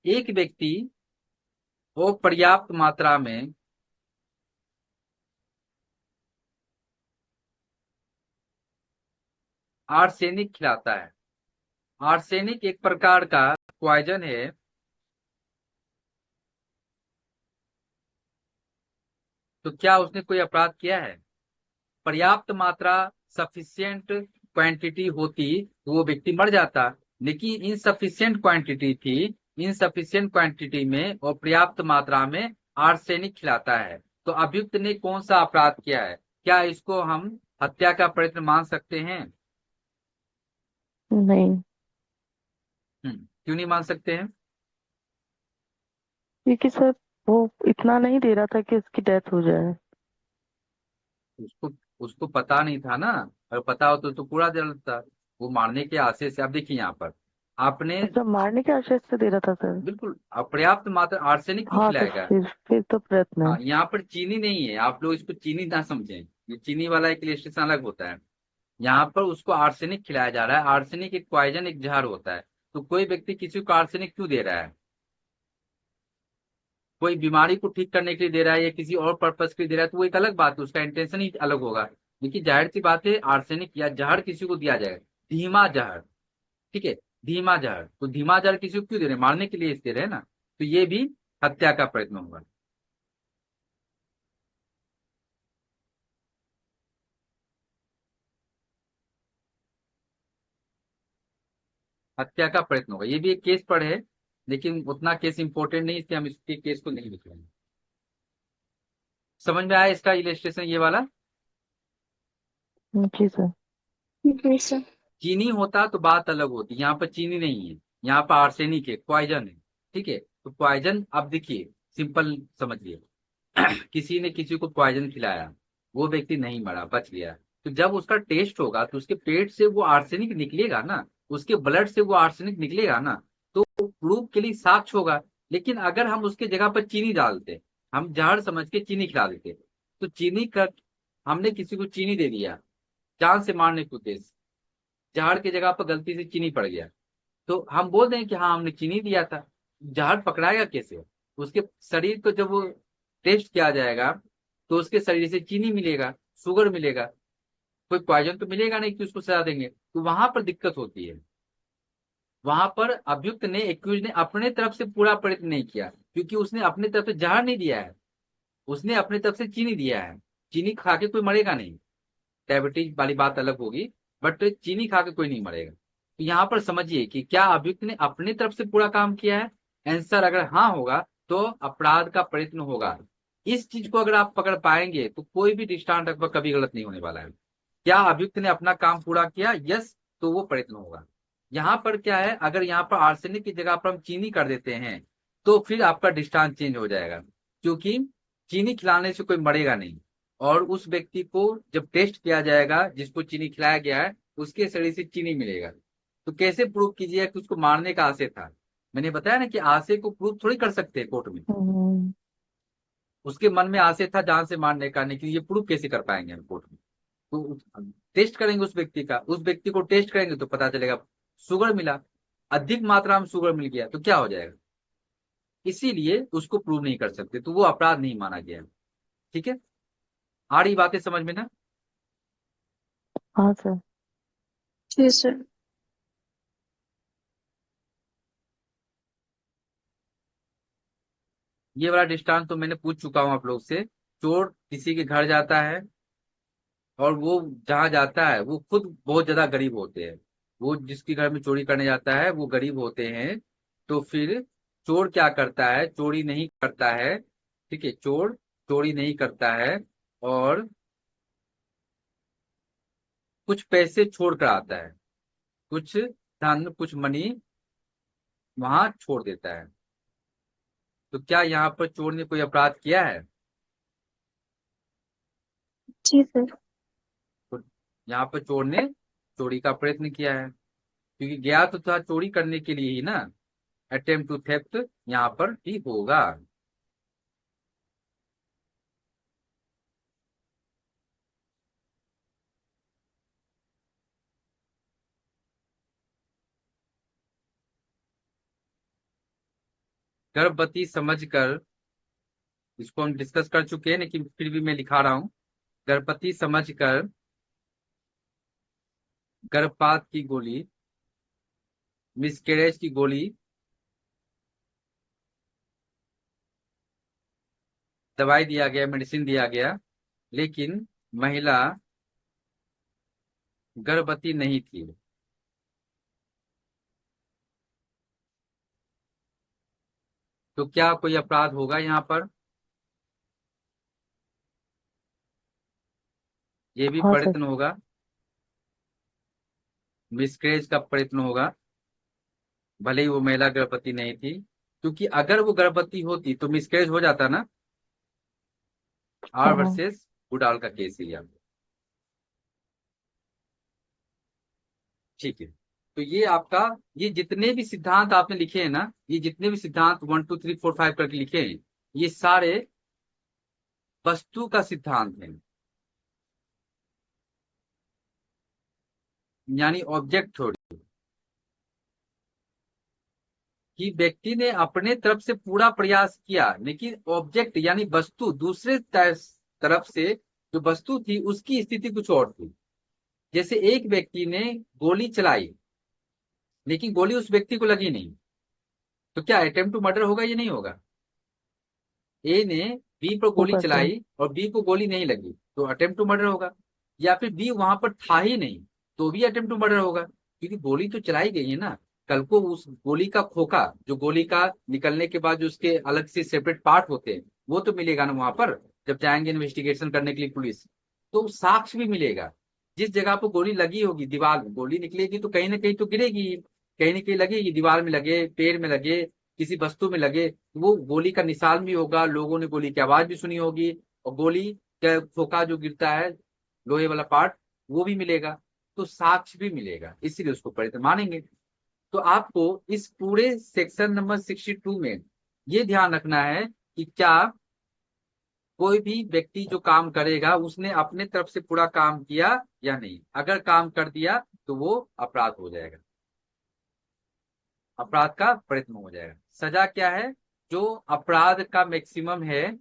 Speaker 1: एक व्यक्ति वो पर्याप्त मात्रा में आर्सेनिक खिलाता है। आर्सेनिक एक प्रकार का पॉइजन है। तो क्या उसने कोई अपराध किया है? पर्याप्त मात्रा, सफिशियंट क्वांटिटी होती तो वो व्यक्ति मर जाता, लेकिन इनसफिशियंट क्वांटिटी थी। इनसफिशियंट क्वांटिटी में और पर्याप्त मात्रा में आर्सेनिक खिलाता है। तो अभियुक्त ने कौन सा अपराध किया है? क्या इसको हम हत्या का प्रयत्न मान सकते हैं?
Speaker 2: नहीं,
Speaker 1: क्यों नहीं मान सकते हैं?
Speaker 2: क्योंकि सर वो इतना नहीं दे रहा था कि उसकी डेथ हो जाए।
Speaker 1: उसको उसको पता नहीं था ना। अगर पता हो तो पूरा जल था। वो मारने के आशय से, अब देखिए यहाँ पर आपने,
Speaker 2: अच्छा, मारने के आशय से दे रहा था सर।
Speaker 1: बिल्कुल अपर्याप्त मात्रा आर्सेनिक क्यों
Speaker 2: हाँ तो
Speaker 1: खिलाएगा?
Speaker 2: फिर तो प्रयत्न
Speaker 1: हाँ,
Speaker 2: है।
Speaker 1: यहाँ पर चीनी नहीं है, आप लोग इसको चीनी ना समझें। ये चीनी वाला एक इलस्ट्रेशन अलग होता है। यहाँ पर उसको आर्सेनिक खिलाया जा रहा है। आर्सेनिक एक पॉइजन, एक जहर होता है। तो कोई व्यक्ति किसी को आर्सेनिक क्यों दे रहा है? कोई बीमारी को ठीक करने के लिए दे रहा है या किसी और पर्पज के लिए दे रहा है, तो वो एक अलग बात है, उसका इंटेंशन ही अलग होगा। लेकिन जाहिर सी बात है, आर्सेनिक या जहर किसी को दिया जाएगा, धीमा जहर। ठीक है, धीमा जहर, तो धीमा जहर किसी को क्यों दे रहे हैं? मारने के लिए दे रहे हैं ना। तो ये भी हत्या का प्रयत्न होगा। हत्या का प्रयत्न होगा, ये भी एक केस पढ़े है, लेकिन उतना केस इंपॉर्टेंट नहीं, इसलिए हम इसके केस को नहीं लिख रहे हैं। समझ में आया इसका इलेस्ट्रेशन ये वाला?
Speaker 2: जी सर।
Speaker 3: जी सर।
Speaker 1: चीनी होता तो बात अलग होती, यहाँ पर चीनी नहीं है, यहाँ पर आर्सेनिक है, पॉइजन है। ठीक है, तो पॉइजन, अब देखिए, सिंपल समझिए। किसी ने किसी को पॉइजन खिलाया, वो व्यक्ति नहीं मरा, बच गया। तो जब उसका टेस्ट होगा तो उसके पेट से वो आर्सेनिक निकलेगा ना, उसके ब्लड से वो आर्सेनिक निकलेगा ना, तो प्रूफ के लिए साक्ष्य होगा। लेकिन अगर हम उसके जगह पर चीनी डालते, हम जहर समझ के चीनी खिला देते, तो चीनी का, हमने किसी को चीनी दे दिया जान से मारने के उद्देश्य, जहर की जगह पर गलती से चीनी पड़ गया, तो हम बोल दें कि हाँ हमने चीनी दिया था। जहर पकड़ाएगा कैसे? उसके शरीर को जब वो टेस्ट किया जाएगा, तो उसके शरीर से चीनी मिलेगा, शुगर मिलेगा, कोई पॉइजन तो मिलेगा नहीं कि उसको सजा देंगे। तो वहां पर दिक्कत होती है। वहां पर अभियुक्त ने, एक्यूज ने अपने तरफ से पूरा प्रयत्न नहीं किया, क्योंकि उसने अपने तरफ से जहर नहीं दिया है, उसने अपने तरफ से चीनी दिया है। चीनी खा के कोई मरेगा नहीं, डायबिटीज वाली बात अलग होगी, बट चीनी खा के कोई नहीं मरेगा। तो यहाँ पर समझिए कि क्या अभियुक्त ने अपने तरफ से पूरा काम किया है? आंसर अगर हाँ होगा तो अपराध का प्रयत्न होगा। इस चीज को अगर आप पकड़ पाएंगे तो कोई भी दृष्टांत आपका कभी गलत नहीं होने वाला है। क्या अभियुक्त ने अपना काम पूरा किया? यस, तो वो प्रयत्न होगा। यहाँ पर क्या है, अगर यहाँ पर आर्सेनिक की जगह पर हम चीनी कर देते हैं तो फिर आपका दृष्टांत चेंज हो जाएगा, क्योंकि चीनी खिलाने से कोई मरेगा नहीं। और उस व्यक्ति को जब टेस्ट किया जाएगा जिसको चीनी खिलाया गया है, उसके शरीर से चीनी मिलेगा। तो कैसे प्रूव कीजिएगा कि उसको मारने का आशय था? मैंने बताया ना कि आशय को प्रूव थोड़ी कर सकते हैं कोर्ट में।
Speaker 2: हम्म।
Speaker 1: उसके मन में आशय था जान से मारने का, लेकिन ये प्रूव कैसे कर पाएंगे हम कोर्ट में? तो टेस्ट करेंगे उस व्यक्ति का, उस व्यक्ति को टेस्ट करेंगे तो पता चलेगा शुगर मिला, अधिक मात्रा में शुगर मिल गया तो क्या हो जाएगा? इसीलिए उसको प्रूव नहीं कर सकते, तो वो अपराध नहीं माना गया। ठीक है, आ रही बातें समझ में ना?
Speaker 2: हाँ सर।
Speaker 3: जी सर।
Speaker 1: ये वाला दृष्टांत तो मैंने पूछ चुका हूं आप लोग से। चोर किसी के घर जाता है, और वो जहां जाता है वो खुद बहुत ज्यादा गरीब होते हैं। वो जिसके घर में चोरी करने जाता है वो गरीब होते हैं। तो फिर चोर क्या करता है? चोरी नहीं करता है। ठीक है, चोर चोरी नहीं करता है, और कुछ पैसे छोड़ कर आता है, कुछ धन, कुछ मनी वहां छोड़ देता है। तो क्या यहाँ पर चोर ने कोई अपराध किया है?
Speaker 3: जी सर।
Speaker 1: तो यहाँ पर चोर ने चोरी का प्रयत्न किया है, क्योंकि गया तो था चोरी करने के लिए ही ना। अटेम्प्ट टू थेफ्ट यहाँ पर ही होगा। गर्भवती समझकर, इसको हम डिस्कस कर चुके हैं लेकिन फिर भी मैं लिखा रहा हूं। गर्भवती समझकर गर्भपात की गोली, मिसकैरेज की गोली दवाई दिया गया, मेडिसिन दिया गया, लेकिन महिला गर्भवती नहीं थी। तो क्या कोई अपराध होगा यहाँ पर? ये भी
Speaker 2: हाँ सर।
Speaker 1: प्रयत्न होगा, मिसकैरेज का प्रयत्न होगा, भले ही वो महिला गर्भवती नहीं थी। क्योंकि अगर वो गर्भवती होती तो मिसकैरेज हो जाता ना। आर
Speaker 2: हाँ।
Speaker 1: वर्सेस गुडाल का केस ही है। ठीक है, तो ये आपका, ये जितने भी सिद्धांत आपने लिखे हैं ना, ये जितने भी सिद्धांत 1 2 3 4 5 करके लिखे हैं, ये सारे वस्तु का सिद्धांत है, यानी ऑब्जेक्ट थ्योरी। कि व्यक्ति ने अपने तरफ से पूरा प्रयास किया, लेकिन ऑब्जेक्ट यानी वस्तु दूसरे तरफ से जो वस्तु थी उसकी स्थिति कुछ और थी। जैसे एक व्यक्ति ने गोली चलाई, लेकिन गोली उस व्यक्ति को लगी नहीं, तो क्या अटेम्प्ट टू मर्डर होगा? ये नहीं होगा। ए ने बी पर गोली
Speaker 2: होगा सर।
Speaker 1: चलाई और बी को गोली नहीं लगी, तो अटेम्प्ट टू मर्डर होगा। या फिर बी वहां पर था ही नहीं, तो भी अटेम्प्ट टू मर्डर होगा, क्योंकि गोली तो चलाई गई है ना। कल को उस गोली का खोखा, जो गोली का निकलने के बाद जो उसके अलग से सेपरेट पार्ट होते हैं, वो तो मिलेगा ना वहां पर, जब जाएंगे इन्वेस्टिगेशन करने के लिए पुलिस। तो साक्ष्य भी मिलेगा। जिस जगह पर गोली लगी होगी, दीवार में गोली निकलेगी तो कहीं ना कहीं तो गिरेगी, कहीं ना कहीं लगेगी, दीवार में लगे, पेड़ में लगे, किसी वस्तु में लगे, वो गोली का निशान भी होगा, लोगों ने गोली की आवाज भी सुनी होगी, और गोली का फोका जो गिरता है, लोहे वाला पार्ट, वो भी मिलेगा। तो साक्ष्य भी मिलेगा, इसीलिए उसको पढ़े मानेंगे। तो आपको इस पूरे सेक्शन नंबर 62 में ये ध्यान रखना है कि क्या कोई भी व्यक्ति जो काम करेगा उसने अपने तरफ से पूरा काम किया या नहीं। अगर काम कर दिया तो वो अपराध हो जाएगा, अपराध का प्रयत्न हो जाएगा। सजा क्या है? जो अपराध का मैक्सिमम है,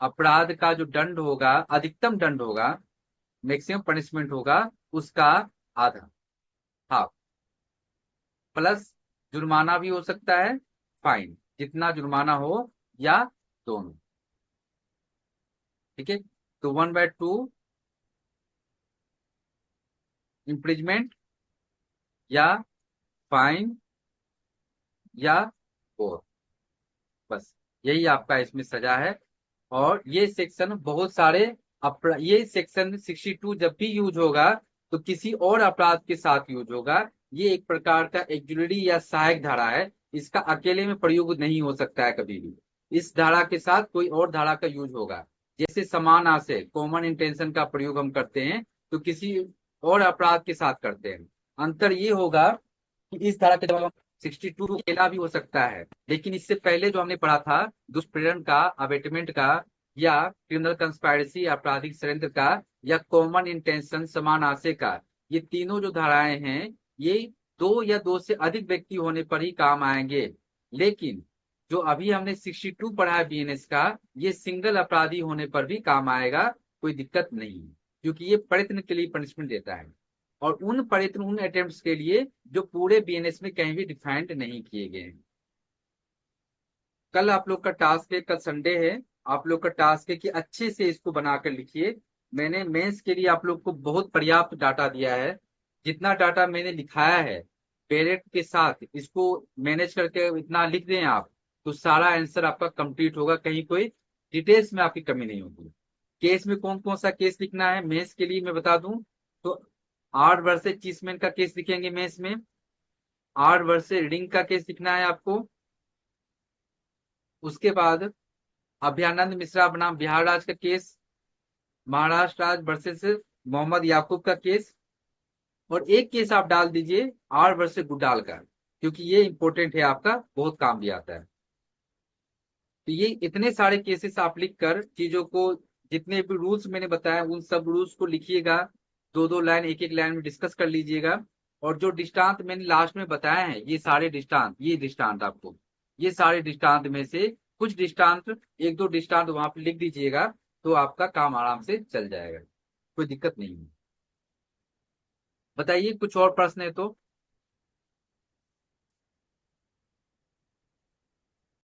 Speaker 1: अपराध का जो दंड होगा, अधिकतम दंड होगा, मैक्सिमम पनिशमेंट होगा, उसका आधा, हाफ, प्लस जुर्माना भी हो सकता है, फाइन, जितना जुर्माना हो, या दोनों। ठीक है, तो 1/2 इम्प्रिजमेंट, या फाइन, या 4। बस यही आपका इसमें सजा है। और ये सेक्शन बहुत सारे ये सेक्शन 62 जब भी यूज होगा तो किसी और अपराध के साथ यूज होगा। ये एक प्रकार का एक्जुलरी या सहायक धारा है, इसका अकेले में प्रयोग नहीं हो सकता है कभी भी। इस धारा के साथ कोई और धारा का यूज होगा। जैसे समान आशय कॉमन इंटेंशन का प्रयोग हम करते हैं तो किसी और अपराध के साथ करते हैं। अंतर ये होगा कि इस धारा के जवाब 62 अकेला भी हो सकता है, लेकिन इससे पहले जो हमने पढ़ा था दुष्प्रेरण का, अबेटमेंट का, या क्रिमिनल कंस्पायरेसी आपराधिक षड्यंत्र का, या कॉमन इंटेंशन समान आशय का, ये तीनों जो धाराएं हैं ये दो या दो से अधिक व्यक्ति होने पर ही काम आएंगे। लेकिन जो अभी हमने 62 पढ़ा है बीएनएस का, ये सिंगल अपराधी होने पर भी काम आएगा, कोई दिक्कत नहीं है, क्योंकि ये प्रयत्न के लिए पनिशमेंट देता है। और उन प्रयत्न उन अटेम्प्ट्स के लिए जो पूरे बीएनएस में कहीं भी डिफाइंड नहीं किए गए हैं। कल आप लोग का टास्क है, कल संडे है, आप लोग का टास्क है कि अच्छे से इसको बनाकर लिखिए। मैंने मेंस के लिए आप लोग को बहुत पर्याप्त डाटा दिया है। जितना डाटा मैंने लिखाया है पेरेंट के साथ इसको मैनेज करके इतना लिख दें आप, तो सारा आंसर आपका कंप्लीट होगा, कहीं कोई डिटेल्स में आपकी कमी नहीं होगी। केस में कौन कौन सा केस लिखना है मेंस के लिए मैं बता दूं तो 8 वर्सेस चीसमैन का केस लिखेंगे मेंस में, 8 वर्सेस रिंग का केस लिखना है आपको। उसके बाद अभयानंद मिश्रा बनाम बिहार राज्य का केस, महाराष्ट्र राज्य वर्सेस मोहम्मद याकूब का केस, और एक केस आप डाल दीजिए आर वर्सेस गुडाल का, क्योंकि ये इंपॉर्टेंट है, आपका बहुत काम भी आता है। तो ये इतने सारे केसेस आप लिखकर चीजों को, जितने भी रूल्स मैंने बताया उन सब रूल्स को लिखिएगा, दो दो लाइन एक एक लाइन में डिस्कस कर लीजिएगा। और जो दृष्टांत मैंने लास्ट में बताया है ये सारे दृष्टांत, ये दृष्टांत आपको, ये सारे दृष्टांत में से कुछ दृष्टांत, एक दो दृष्टांत वहां पे लिख दीजिएगा, तो आपका काम आराम से चल जाएगा, कोई दिक्कत नहीं है। बताइए कुछ और प्रश्न है तो।